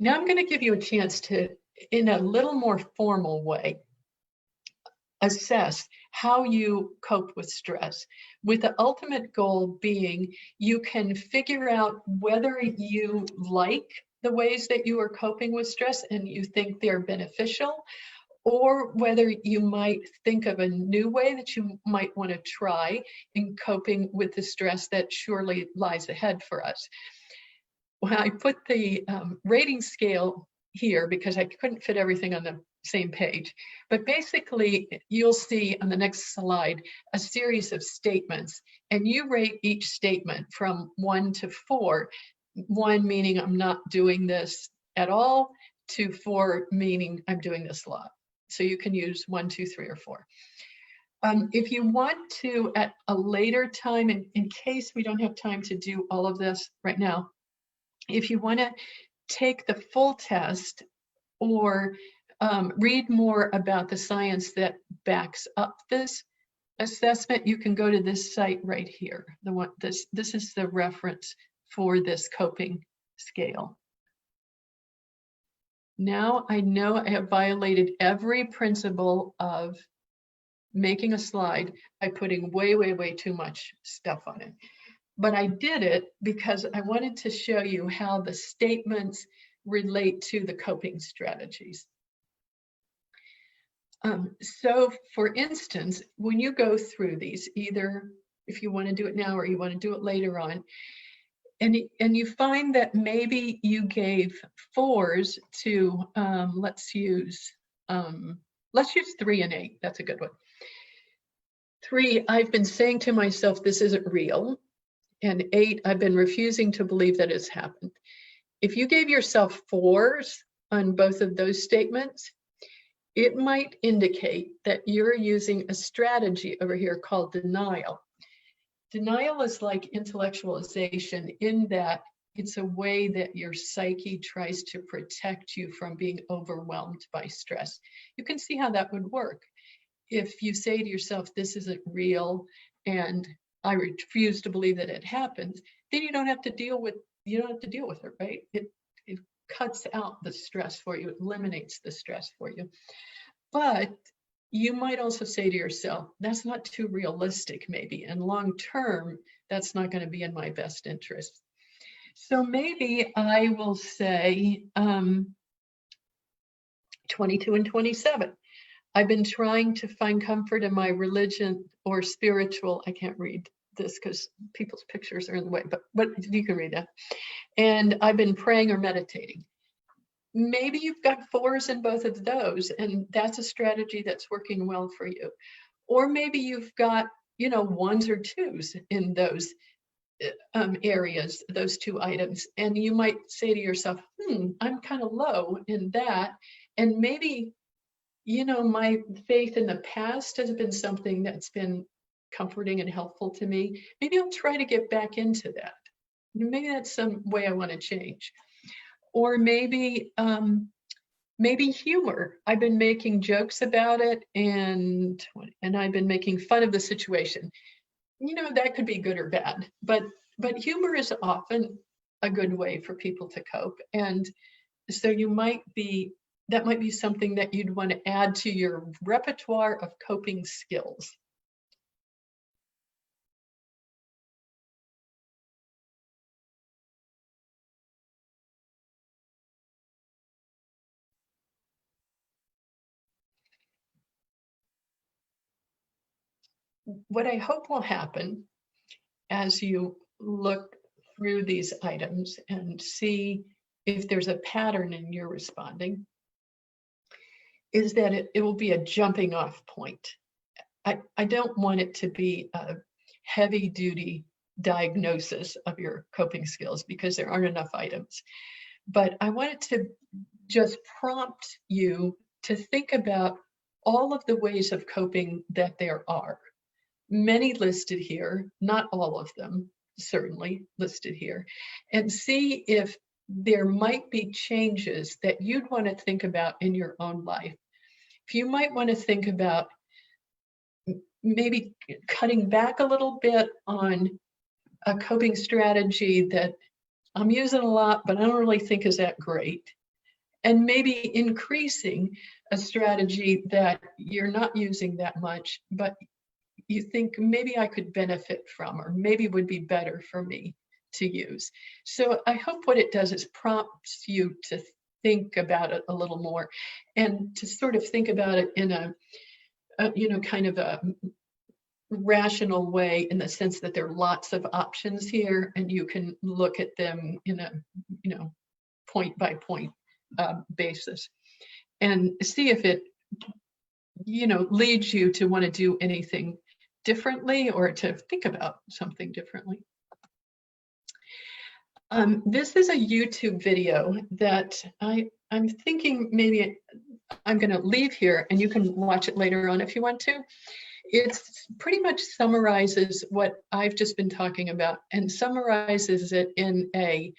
Now I'm going to give you a chance to, in a little more formal way, assess how you cope with stress, with the ultimate goal being you can figure out whether you like the ways that you are coping with stress and you think they're beneficial, or whether you might think of a new way that you might want to try in coping with the stress that surely lies ahead for us. well, I put the rating scale here because I couldn't fit everything on the same page. But basically, you'll see on the next slide a series of statements, and you rate each statement from 1 to 4. 1 meaning I'm not doing this at all, to 4 meaning I'm doing this a lot. So you can use 1, 2, 3, or 4. If you want to, at a later time, in case we don't have time to do all of this right now, if you want to take the full test or read more about the science that backs up this assessment, you can go to this site right here. This is the reference for this coping scale. Now I know I have violated every principle of making a slide by putting way, way, way too much stuff on it. But I did it because I wanted to show you how the statements relate to the coping strategies. So for instance, when you go through these, either if you want to do it now or you want to do it later on, and you find that maybe you gave 4s to, let's use 3 and 8, that's a good one. 3, I've been saying to myself, this isn't real. And 8, I've been refusing to believe that it's happened. If you gave yourself 4s on both of those statements, it might indicate that you're using a strategy over here called denial. Denial is like intellectualization in that it's a way that your psyche tries to protect you from being overwhelmed by stress. You can see how that would work. If you say to yourself, this isn't real, and I refuse to believe that it happened, then you don't have to deal with it, right? It cuts out the stress for you, it eliminates the stress for you. But you might also say to yourself, that's not too realistic maybe, and long term, that's not going to be in my best interest. So maybe I will say 22 and 27. I've been trying to find comfort in my religion or spiritual, I can't read this because people's pictures are in the way, but you can read that. And I've been praying or meditating. Maybe you've got 4s in both of those, and that's a strategy that's working well for you. Or maybe you've got, 1s or 2s in those areas, those 2 items. And you might say to yourself, I'm kind of low in that. And maybe, my faith in the past has been something that's been comforting and helpful to me. Maybe I'll try to get back into that. Maybe that's some way I want to change. Or maybe humor. I've been making jokes about it and I've been making fun of the situation. That could be good or bad, but humor is often a good way for people to cope. And so that might be something that you'd want to add to your repertoire of coping skills. What I hope will happen as you look through these items and see if there's a pattern in your responding is that it will be a jumping off point. I don't want it to be a heavy duty diagnosis of your coping skills because there aren't enough items. But I want it to just prompt you to think about all of the ways of coping that there are. Many listed here, not all of them, certainly listed here, and see if there might be changes that you'd want to think about in your own life. If you might want to think about maybe cutting back a little bit on a coping strategy that I'm using a lot, but I don't really think is that great. And maybe increasing a strategy that you're not using that much, but you think maybe I could benefit from, or maybe would be better for me to use. So I hope what it does is prompts you to think about it a little more and to sort of think about it in a kind of a rational way in the sense that there are lots of options here and you can look at them in a, point by point basis and see if it, leads you to want to do anything differently or to think about something differently. This is a YouTube video that I'm thinking maybe I'm going to leave here and you can watch it later on if you want to. It pretty much summarizes what I've just been talking about and summarizes it in a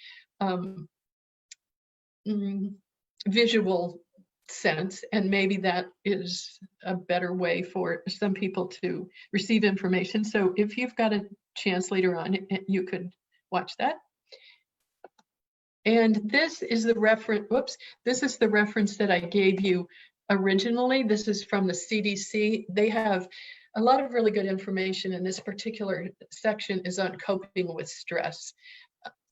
visual sense, and maybe that is a better way for some people to receive information. So if you've got a chance later on, you could watch that. And this is the reference, this is the reference that I gave you originally. This is from the CDC. They have a lot of really good information, and this particular section is on coping with stress.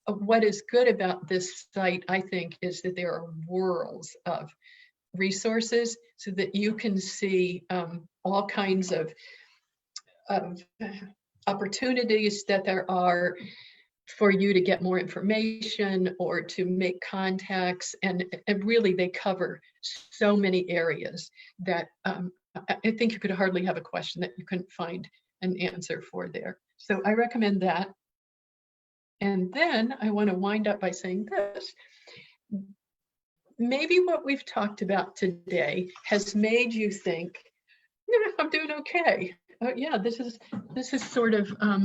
What is good about this site, I think, is that there are worlds of resources so that you can see all kinds of opportunities that there are for you to get more information or to make contacts, and really they cover so many areas that I think you could hardly have a question that you couldn't find an answer for there. So I recommend that. And then I want to wind up by saying this. Maybe what we've talked about today has made you think, I'm doing okay. Yeah, this is sort of a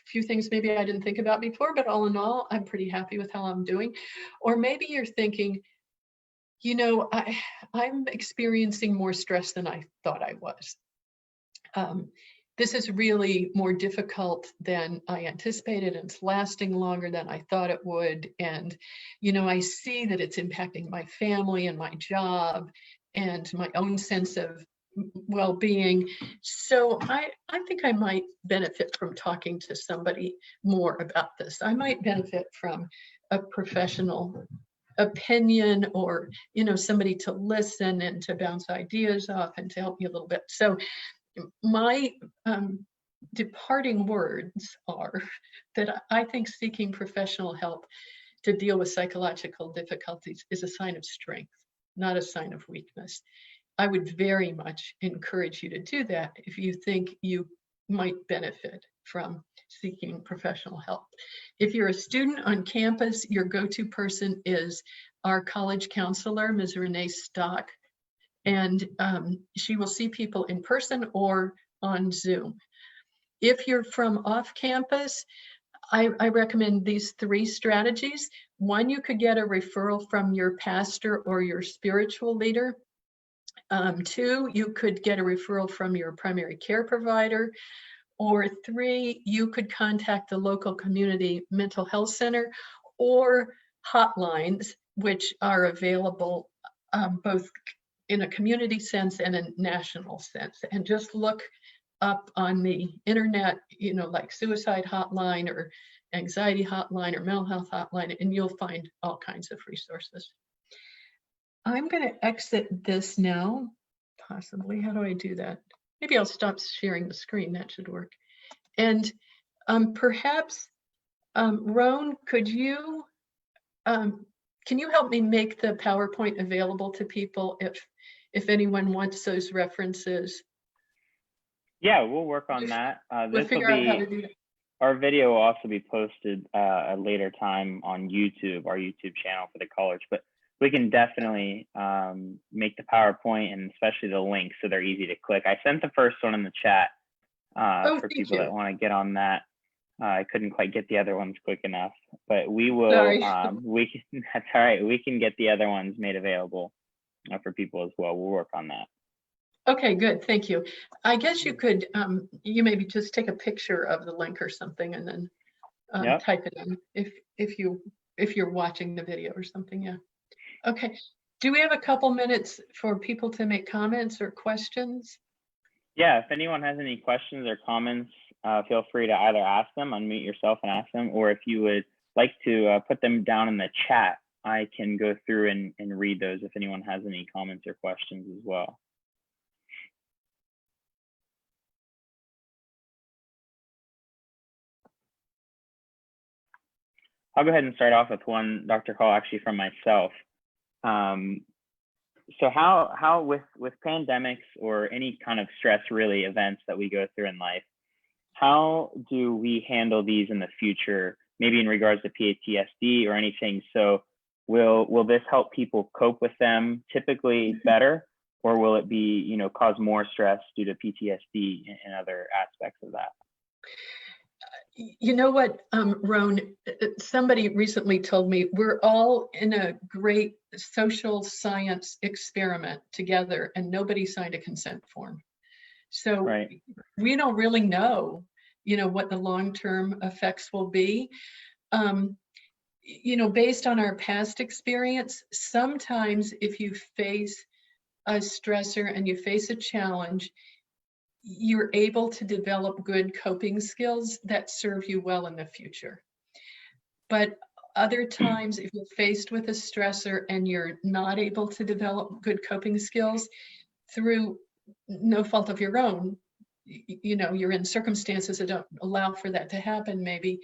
few things maybe I didn't think about before, but all in all, I'm pretty happy with how I'm doing. Or maybe you're thinking, I'm experiencing more stress than I thought I was. This is really more difficult than I anticipated, and it's lasting longer than I thought it would. And, I see that it's impacting my family and my job and my own sense of well-being. So I think I might benefit from talking to somebody more about this. I might benefit from a professional opinion or, somebody to listen and to bounce ideas off and to help me a little bit. So my departing words are that I think seeking professional help to deal with psychological difficulties is a sign of strength, not a sign of weakness. I would very much encourage you to do that if you think you might benefit from seeking professional help. If you're a student on campus, your go-to person is our college counselor, Ms. Renee Stock, and she will see people in person or on Zoom. If you're from off campus, I recommend these 3 strategies. One, you could get a referral from your pastor or your spiritual leader. 2, you could get a referral from your primary care provider. Or 3, you could contact the local community mental health center or hotlines, which are available both in a community sense and a national sense. And just look up on the internet, like suicide hotline or anxiety hotline or mental health hotline, and you'll find all kinds of resources. I'm going to exit this now, possibly. How do I do that? Maybe I'll stop sharing the screen. That should work. And perhaps, Roan, can you help me make the PowerPoint available to people if anyone wants those references? Yeah, we'll work on that. We'll This will figure out how to be, do that. our video will also be posted a later time on YouTube, our YouTube channel for the college, but we can definitely make the PowerPoint and especially the links so they're easy to click. I sent the first one in the chat for people that want to get on that. I couldn't quite get the other ones quick enough, but we will, that's all right. We can get the other ones made available for people as well. We'll work on that. Okay, good. Thank you. I guess you could, you maybe just take a picture of the link or something and then type it in if you're watching the video or something. Yeah. Okay. Do we have a couple minutes for people to make comments or questions? Yeah, if anyone has any questions or comments, feel free to either ask them, unmute yourself and ask them, or if you would like to put them down in the chat, I can go through and read those if anyone has any comments or questions as well. I'll go ahead and start off with one, Dr. Call, actually from myself. So how with pandemics or any kind of stress really events that we go through in life, how do we handle these in the future, maybe in regards to PTSD or anything? So will this help people cope with them typically better, or will it be, you know, cause more stress due to PTSD and other aspects of that? You know what, Roan, somebody recently told me we're all in a great social science experiment together and nobody signed a consent form. So Right. we don't really know, you know, what the long-term effects will be. You know, based on our past experience, sometimes if you face a stressor and you face a challenge, you're able to develop good coping skills that serve you well in the future. But other times, if you're faced with a stressor and you're not able to develop good coping skills through no fault of your own, you know, you're in circumstances that don't allow for that to happen, maybe,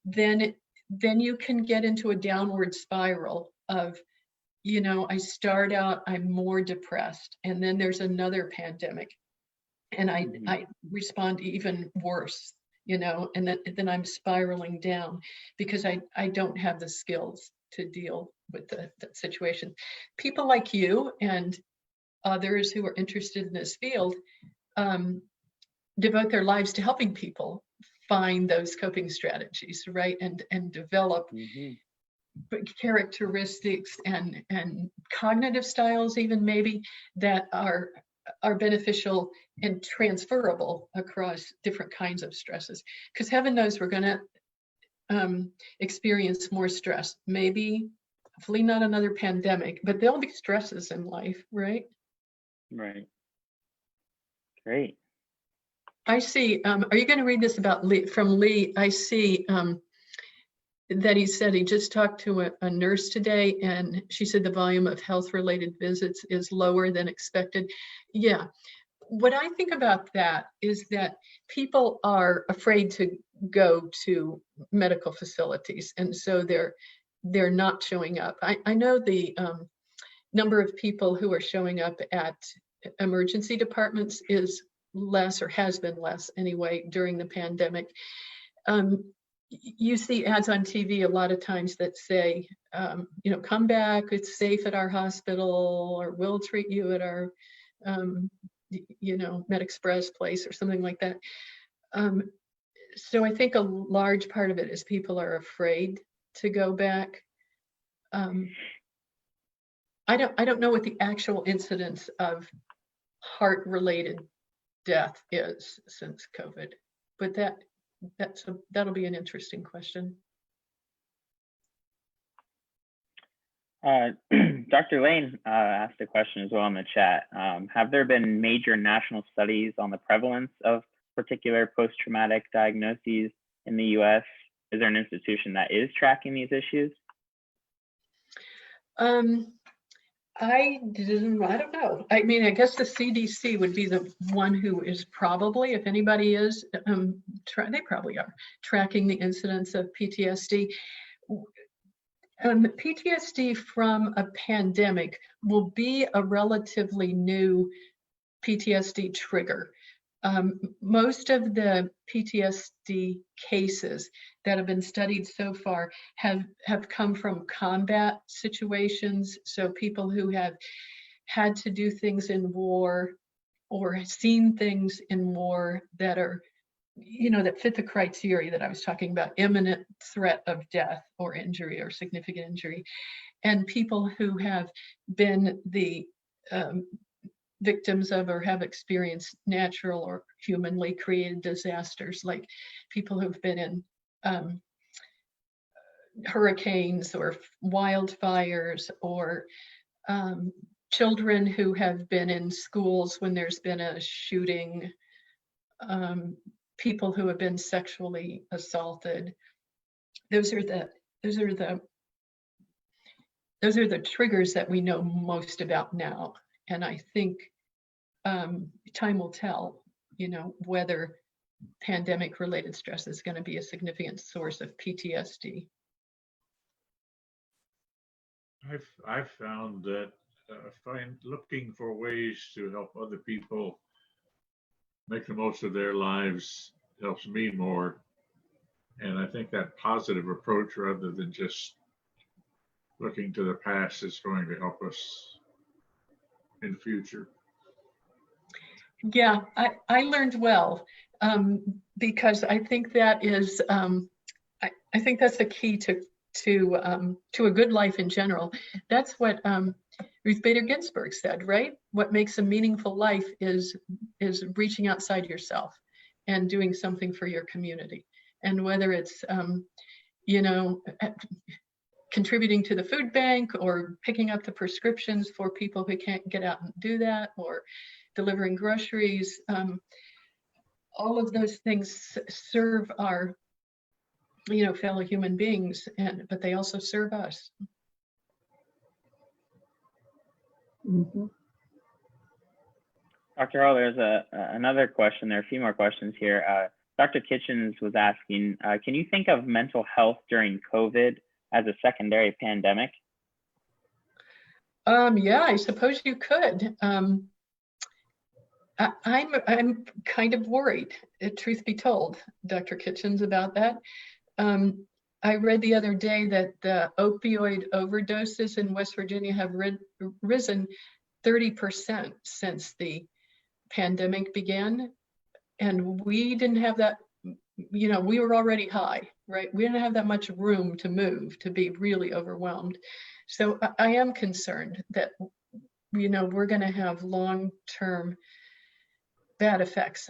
then you can get into a downward spiral of, you know, I start out, I'm more depressed, and then there's another pandemic. And I respond even worse, you know, and then I'm spiraling down because I don't have the skills to deal with that situation. People like you and others who are interested in this field devote their lives to helping people find those coping strategies, right? And develop characteristics and cognitive styles even maybe that are beneficial and transferable across different kinds of stresses. Because heaven knows we're going to experience more stress. Maybe, hopefully not another pandemic, but there'll be stresses in life, right? Right. Great. I see, are you going to read this about Lee, from Lee? I see that he said he just talked to a nurse today and she said the volume of health-related visits is lower than expected. Yeah, what I think about that is that people are afraid to go to medical facilities, and so they're not showing up. I know the number of people who are showing up at emergency departments is less, or has been less anyway, during the pandemic. You see ads on TV a lot of times that say, you know, come back, it's safe at our hospital, or we'll treat you at our, you know, MedExpress place or something like that. So I think a large part of it is people are afraid to go back. I don't know what the actual incidence of heart-related death is since COVID, but that'll be an interesting question. Dr. Lane asked a question as well in the chat. Have there been major national studies on the prevalence of particular post-traumatic diagnoses in the US? Is there an institution that is tracking these issues? I don't know. I mean, I guess the CDC would be the one who is probably, if anybody is, they probably are tracking the incidence of PTSD. PTSD from a pandemic will be a relatively new PTSD trigger. Most of the PTSD cases that have been studied so far have come from combat situations. So people who have had to do things in war or seen things in war that are, you know, that fit the criteria that I was talking about: imminent threat of death or injury or significant injury, and people who have been the victims of or have experienced natural or humanly created disasters, like people who've been in hurricanes or wildfires, or children who have been in schools when there's been a shooting, people who have been sexually assaulted. Those are the triggers that we know most about now. And I think time will tell, you know, whether pandemic related stress is going to be a significant source of PTSD. I've found that looking for ways to help other people make the most of their lives helps me more. And I think that positive approach rather than just looking to the past is going to help us in the future. Yeah, I learned well, because I think that is, I think that's the key to a good life in general. That's what Ruth Bader Ginsburg said, right? What makes a meaningful life is reaching outside yourself and doing something for your community. And whether it's you know, contributing to the food bank or picking up the prescriptions for people who can't get out and do that, or delivering groceries, all of those things serve our, you know, fellow human beings, but they also serve us. Dr. Hall, there's another question. There are a few more questions here. Dr. Kitchens was asking, can you think of mental health during COVID as a secondary pandemic? Yeah, I suppose you could. I'm kind of worried, truth be told, Dr. Kitchens, about that. I read the other day that the opioid overdoses in West Virginia have risen 30% since the pandemic began. And we didn't have that, you know, we were already high, right? We didn't have that much room to move to be really overwhelmed. So I am concerned that, you know, we're going to have long-term bad effects.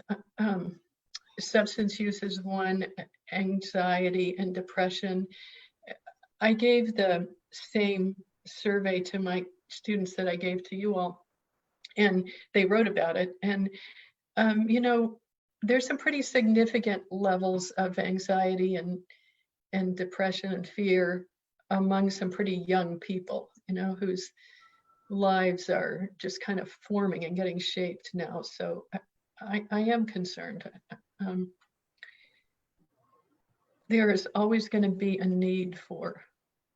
Substance use is one, anxiety and depression. I gave the same survey to my students that I gave to you all, and they wrote about it. And, you know, there's some pretty significant levels of anxiety and depression and fear among some pretty young people, you know, whose lives are just kind of forming and getting shaped now. So I am concerned. There is always going to be a need for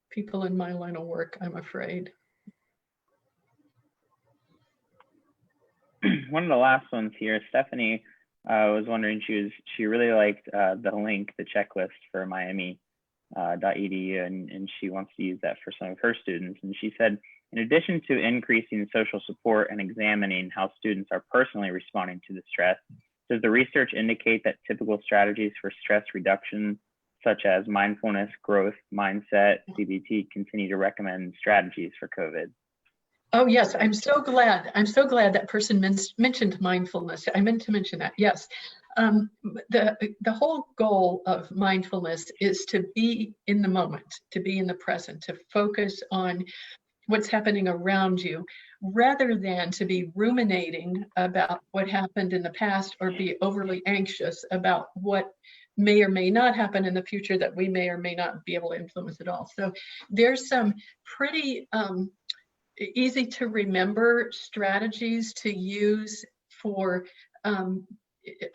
people in my line of work, I'm afraid. One of the last ones here, Stephanie was wondering, she really liked the link, the checklist for Miami.edu, and she wants to use that for some of her students. And she said, in addition to increasing social support and examining how students are personally responding to the stress, does the research indicate that typical strategies for stress reduction, such as mindfulness, growth, mindset, CBT, continue to recommend strategies for COVID? Oh, yes, I'm so glad. I'm so glad that person mentioned mindfulness. I meant to mention that, yes. The whole goal of mindfulness is to be in the moment, to be in the present, to focus on what's happening around you, rather than to be ruminating about what happened in the past or be overly anxious about what may or may not happen in the future that we may or may not be able to influence at all. So there's some pretty easy to remember strategies to use for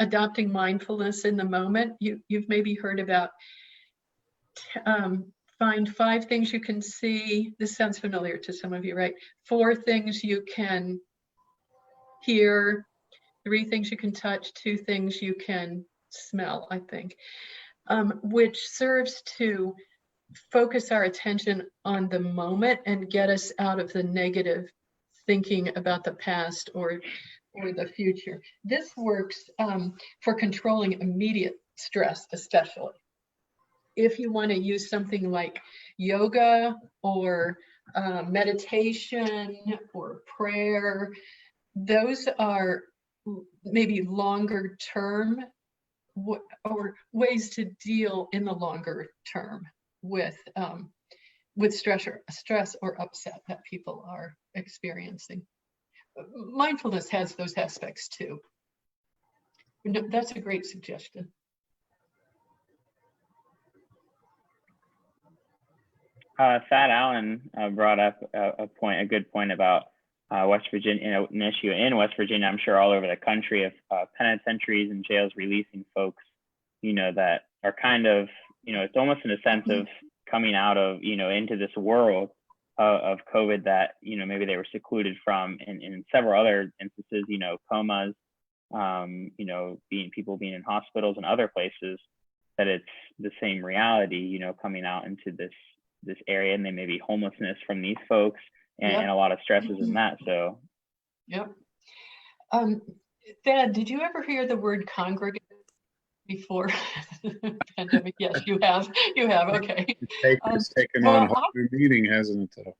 adopting mindfulness in the moment. You've maybe heard about find 5 things you can see. This sounds familiar to some of you, right? 4 things you can hear, 3 things you can touch, 2 things you can smell, I think, which serves to focus our attention on the moment and get us out of the negative thinking about the past or the future. This works for controlling immediate stress, especially. If you want to use something like yoga or meditation or prayer, those are maybe longer term or ways to deal in the longer term with stress or upset that people are experiencing. Mindfulness has those aspects too. That's a great suggestion. Thad Allen brought up a good point about West Virginia, an issue in West Virginia, I'm sure all over the country, of penitentiaries and jails releasing folks, you know, that are kind of, you know, it's almost in a sense of coming out of, you know, into this world. of COVID that, you know, maybe they were secluded from in several other instances, you know, comas, you know, people being in hospitals and other places, that it's the same reality, you know, coming out into this area, and then maybe homelessness from these folks and a lot of stresses in that. So. Yep. Thad, did you ever hear the word congregate before pandemic? Yes, you have. You have. Okay. It's taken well, on a whole new meaning, hasn't it?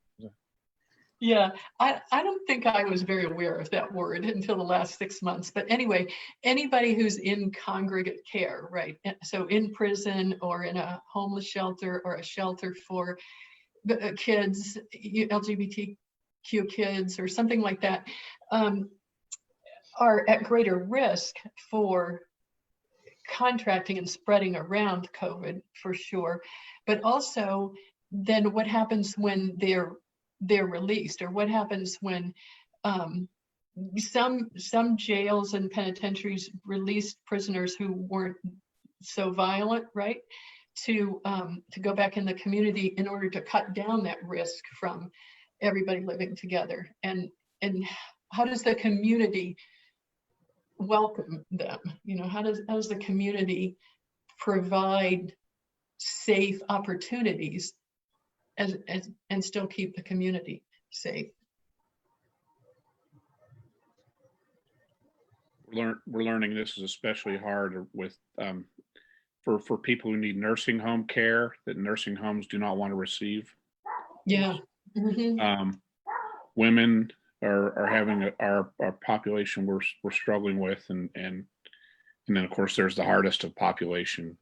Yeah, I don't think I was very aware of that word until the last 6 months. But anyway, anybody who's in congregate care, right? So in prison or in a homeless shelter or a shelter for kids, LGBTQ kids or something like that, are at greater risk for contracting and spreading around COVID for sure. But also then what happens when they're released, or what happens when some jails and penitentiaries released prisoners who weren't so violent, right? To go back in the community in order to cut down that risk from everybody living together. And how does the community welcome them? You know, how does the community provide safe opportunities and still keep the community safe? We're learning this is especially hard with for people who need nursing home care that nursing homes do not want to receive. Yeah. Mm-hmm. Women are having our population we're struggling with, and then of course there's the hardest of population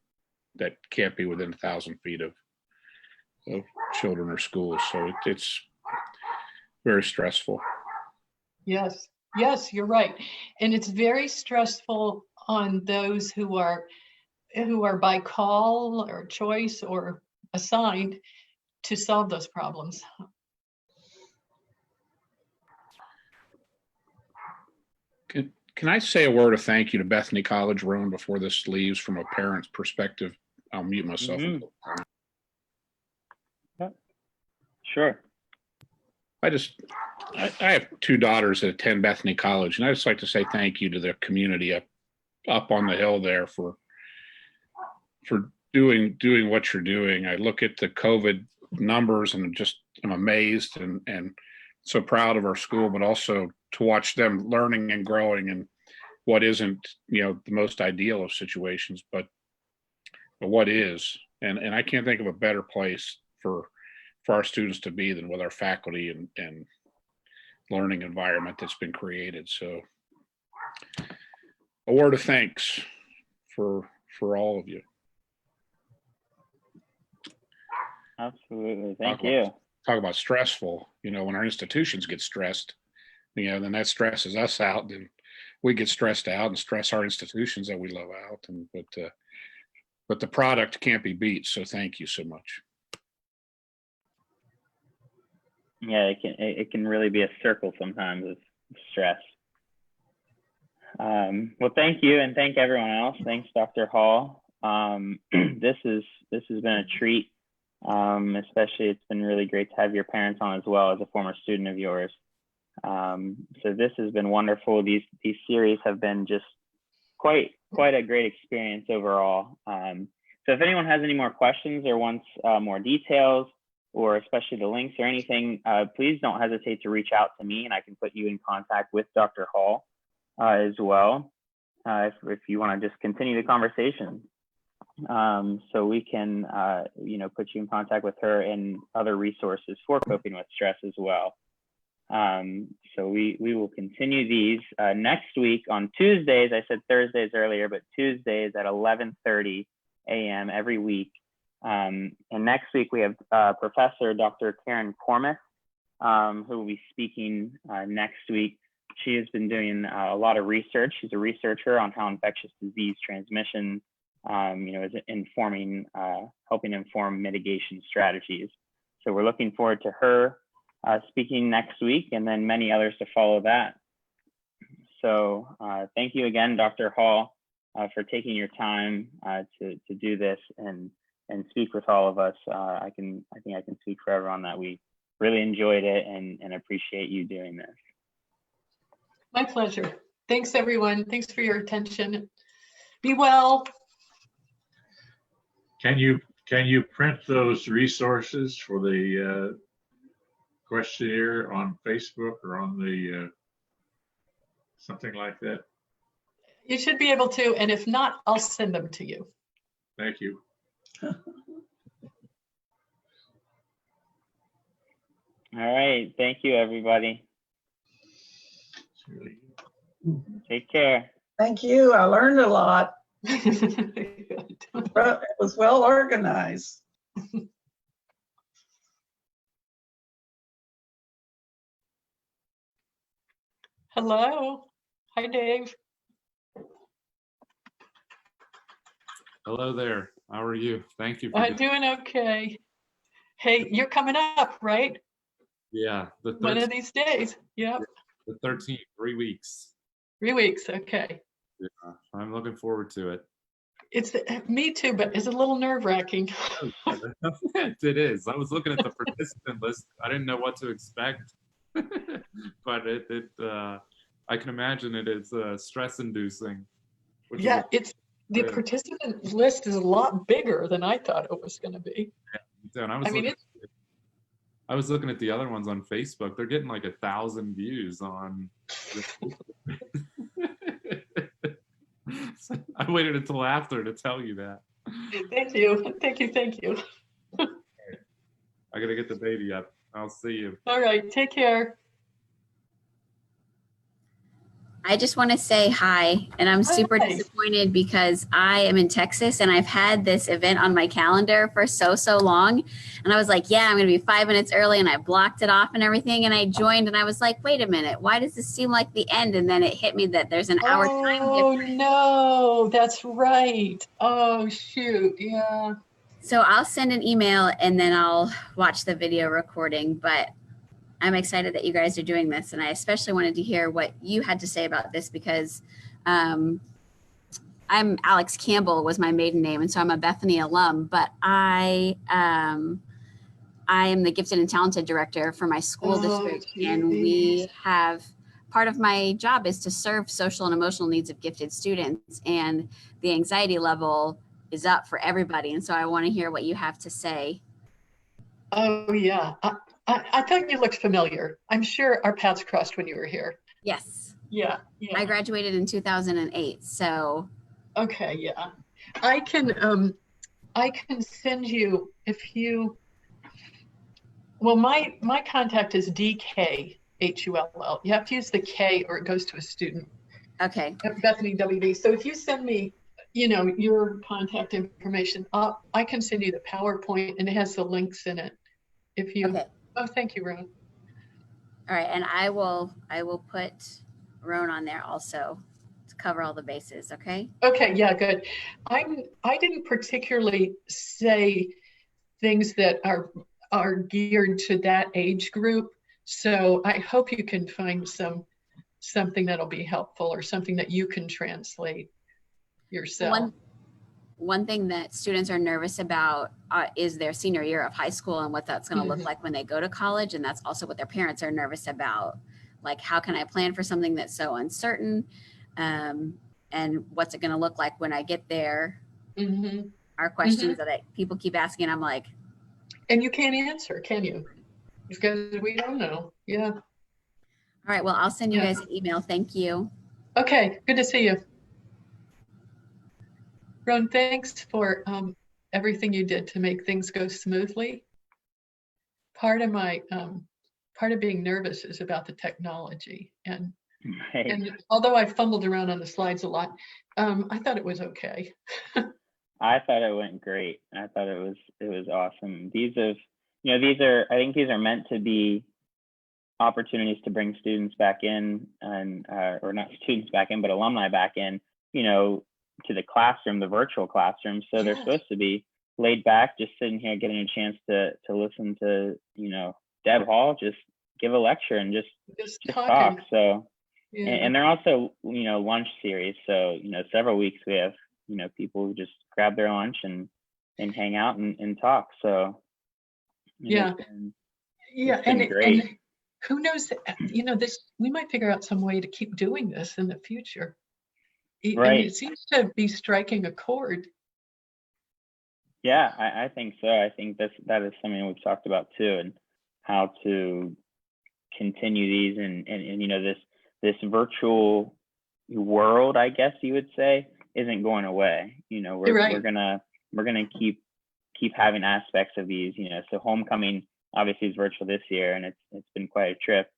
that can't be within 1,000 feet of children or schools. So it's very stressful. Yes, you're right. And it's very stressful on those who are by call or choice or assigned to solve those problems. Can I say a word of thank you to Bethany College, Roan, before this leaves from a parent's perspective? I'll mute myself. Mm-hmm. Sure. I have 2 daughters that attend Bethany College, and I just like to say thank you to the community up on the hill there for doing what you're doing. I look at the COVID numbers and I'm amazed and so proud of our school, but also to watch them learning and growing in what isn't, you know, the most ideal of situations, but what is. And I can't think of a better place for our students to be than with our faculty and learning environment that's been created. So a word of thanks for all of you. Absolutely. Thank you. Talk about stressful, you know, when our institutions get stressed, you know, then that stresses us out, and we get stressed out and stress our institutions that we love out. And but the product can't be beat. So thank you so much. Yeah, it can really be a circle sometimes of stress. Well, thank you, and thank everyone else. Thanks, Dr. Hall. This has been a treat. Especially it's been really great to have your parents on as well, as a former student of yours. So this has been wonderful. These series have been just quite a great experience overall. So if anyone has any more questions or wants more details, or especially the links or anything, please don't hesitate to reach out to me, and I can put you in contact with Dr. Hall as well, if you want to just continue the conversation. So we can, you know, put you in contact with her and other resources for coping with stress as well. So we will continue these next week on Tuesdays. I said Thursdays earlier, but Tuesdays at 11:30 a.m. every week. And next week we have Professor Dr. Karen Cormiss, who will be speaking next week. She has been doing a lot of research. She's a researcher on how infectious disease transmission, you know, is informing, helping inform mitigation strategies. So we're looking forward to her speaking next week, and then many others to follow that. So thank you again, Dr. Hall, for taking your time to do this and speak with all of us. I think I can speak for everyone that we really enjoyed it and appreciate you doing this. My pleasure. Thanks, everyone. Thanks for your attention. Be well. Can you print those resources for the questionnaire on Facebook or on the something like that? You should be able to, and if not, I'll send them to you. Thank you. All right. Thank you, everybody. Take care. Thank you. I learned a lot. Good. It was well organized. Hello. Hi, Dave. Hello there. How are you? Thank you. I'm doing okay. Hey, you're coming up, right? Yeah, the One of these days. Yep. 13th, 3 weeks. 3 weeks. Okay. Yeah, I'm looking forward to it. It's me too, but it's a little nerve-wracking. It is. I was looking at the participant list. I didn't know what to expect, but I can imagine it is stress-inducing. Yeah, it's the participant list is a lot bigger than I thought it was going to be. Yeah, and I was looking at the other ones on Facebook. They're getting like 1,000 views on. So I waited until after to tell you that. Thank you. Thank you. Thank you. I gotta get the baby up. I'll see you. All right. Take care. I just want to say hi, and I'm super disappointed because I am in Texas and I've had this event on my calendar for so long. And I was like, yeah, I'm going to be 5 minutes early, and I blocked it off and everything. And I joined and I was like, wait a minute, why does this seem like the end? And then it hit me that there's an hour time difference. Oh, no, that's right. Oh, shoot. Yeah. So I'll send an email and then I'll watch the video recording, but I'm excited that you guys are doing this. And I especially wanted to hear what you had to say about this because I'm Alex Campbell was my maiden name. And so I'm a Bethany alum, but I am the gifted and talented director for my school district. Geez. And we have, part of my job is to serve social and emotional needs of gifted students. And the anxiety level is up for everybody. And so I want to hear what you have to say. Oh, yeah. I thought you looked familiar. I'm sure our paths crossed when you were here. Yes. Yeah. I graduated in 2008. So. Okay. Yeah. I can send you if you, well, my contact is DKHULL. You have to use the K or it goes to a student. Okay. Bethany WV. So if you send me, your contact information, I can send you the PowerPoint and it has the links in it. If you, okay. Oh, thank you, Roan. All right, and I will put Roan on there also to cover all the bases. Okay. Okay. Yeah. Good. I didn't particularly say things that are geared to that age group, so I hope you can find something that'll be helpful or something that you can translate yourself. One thing that students are nervous about is their senior year of high school and what that's going to look like when they go to college. And that's also what their parents are nervous about. Like, how can I plan for something that's so uncertain? And what's it going to look like when I get there? Are questions that people keep asking. I'm like. And you can't answer, can you? Because we don't know. Yeah. All right. Well, I'll send you guys an email. Thank you. Okay. Good to see you. Roan, thanks for everything you did to make things go smoothly. Part of being nervous is about the technology, and although I fumbled around on the slides a lot, I thought it was okay. I thought it went great. I thought it was awesome. I think these are meant to be opportunities to bring students back in, and or not students back in, but alumni back in, to the classroom, the virtual classroom. So they're supposed to be laid back, just sitting here getting a chance to listen to, Deb Hall just give a lecture and just talk. So, and they're also, lunch series. So, several weeks we have, people who just grab their lunch and hang out and talk. So, Yeah, It's been and great. who knows, this, we might figure out some way to keep doing this in the future. And Right. it seems to be striking a chord. Yeah, I think so. I think that is something we've talked about too, and how to continue these and this virtual world, I guess you would say, isn't going away. We're Right. we're gonna keep having aspects of these. So homecoming obviously is virtual this year, and it's been quite a trip.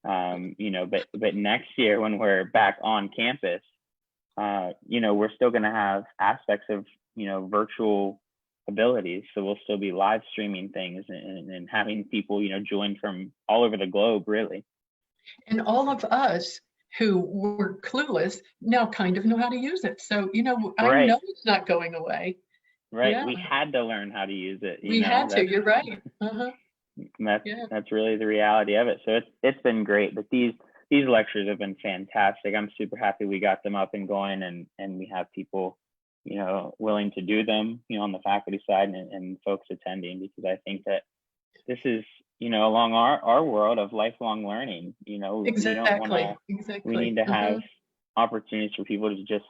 But next year when we're back on campus, we're still gonna have aspects of virtual abilities. So we'll still be live streaming things and having people join from all over the globe, really. And all of us who were clueless now kind of know how to use it. So, I Right. know it's not going away. Right. Yeah. We had to learn how to use it. We had to, you're right. Uh-huh. That's really the reality of it. So it's been great. But these lectures have been fantastic. I'm super happy we got them up and going, and we have people willing to do them, on the faculty side and folks attending, because I think that this is, along our world of lifelong learning, Exactly. we need to have opportunities for people to just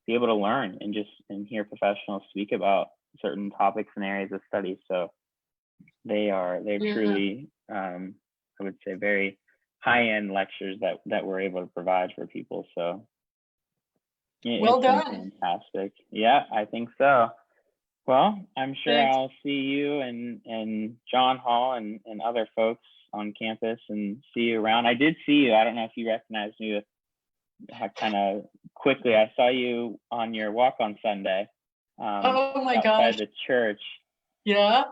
be able to learn and hear professionals speak about certain topics and areas of study. So they're truly, I would say, very high-end lectures that we're able to provide for people. So well it's been done. fantastic. Yeah, I think so. Well, I'm sure Thanks. I'll see you and John Hall and other folks on campus and see you around. I did see you. I don't know if you recognized me kind of quickly. I saw you on your walk on Sunday. Oh my outside gosh. the church. Yeah.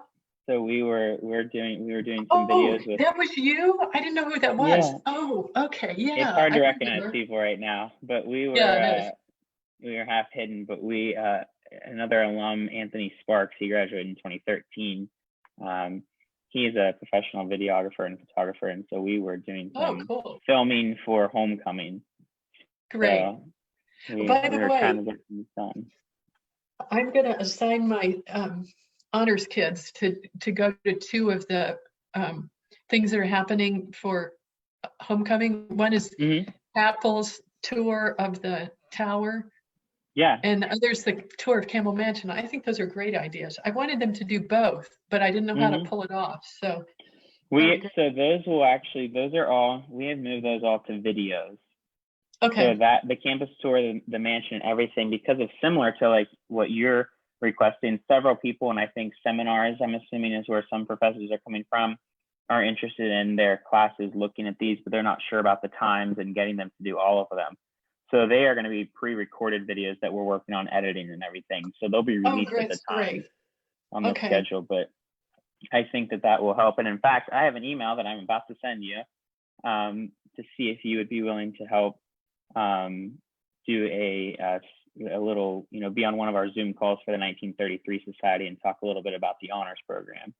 So we were doing some videos with. That was you? I didn't know who that was. Yeah. Oh, okay. Yeah. It's hard to I recognize remember. people right now, but we were Yeah, it is. we were half hidden. But we another alum, Anthony Sparks, he graduated in 2013. He's a professional videographer and photographer, and so we were doing some cool. filming for homecoming. Great. So we By the were way, trying to get things done. I'm going to assign my honors kids to go to two of the things that are happening for homecoming. One is Apple's tour of the tower. Yeah. And the other's the tour of Campbell Mansion. I think those are great ideas. I wanted them to do both, but I didn't know how to pull it off. So so those are all, we have moved those all to videos. Okay. So that the campus tour, the mansion, everything, because of similar to like what you're requesting, several people, and I think seminars, I'm assuming is where some professors are coming from, are interested in their classes looking at these, but they're not sure about the times and getting them to do all of them. So they are going to be pre-recorded videos that we're working on editing and everything. So they'll be released at the time on the schedule. But I think that will help. And in fact, I have an email that I'm about to send you to see if you would be willing to help do a little, be on one of our Zoom calls for the 1933 Society and talk a little bit about the honors program.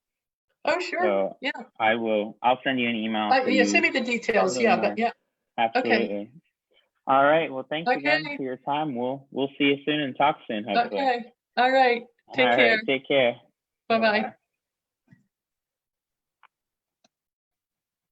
Oh, sure. So yeah. I'll send you an email. Send me the details. Yeah, but yeah. Absolutely. Okay. All right. Well, thanks again for your time. We'll see you soon and talk soon, hopefully. Okay. All right. Take care. Take care. Bye-bye.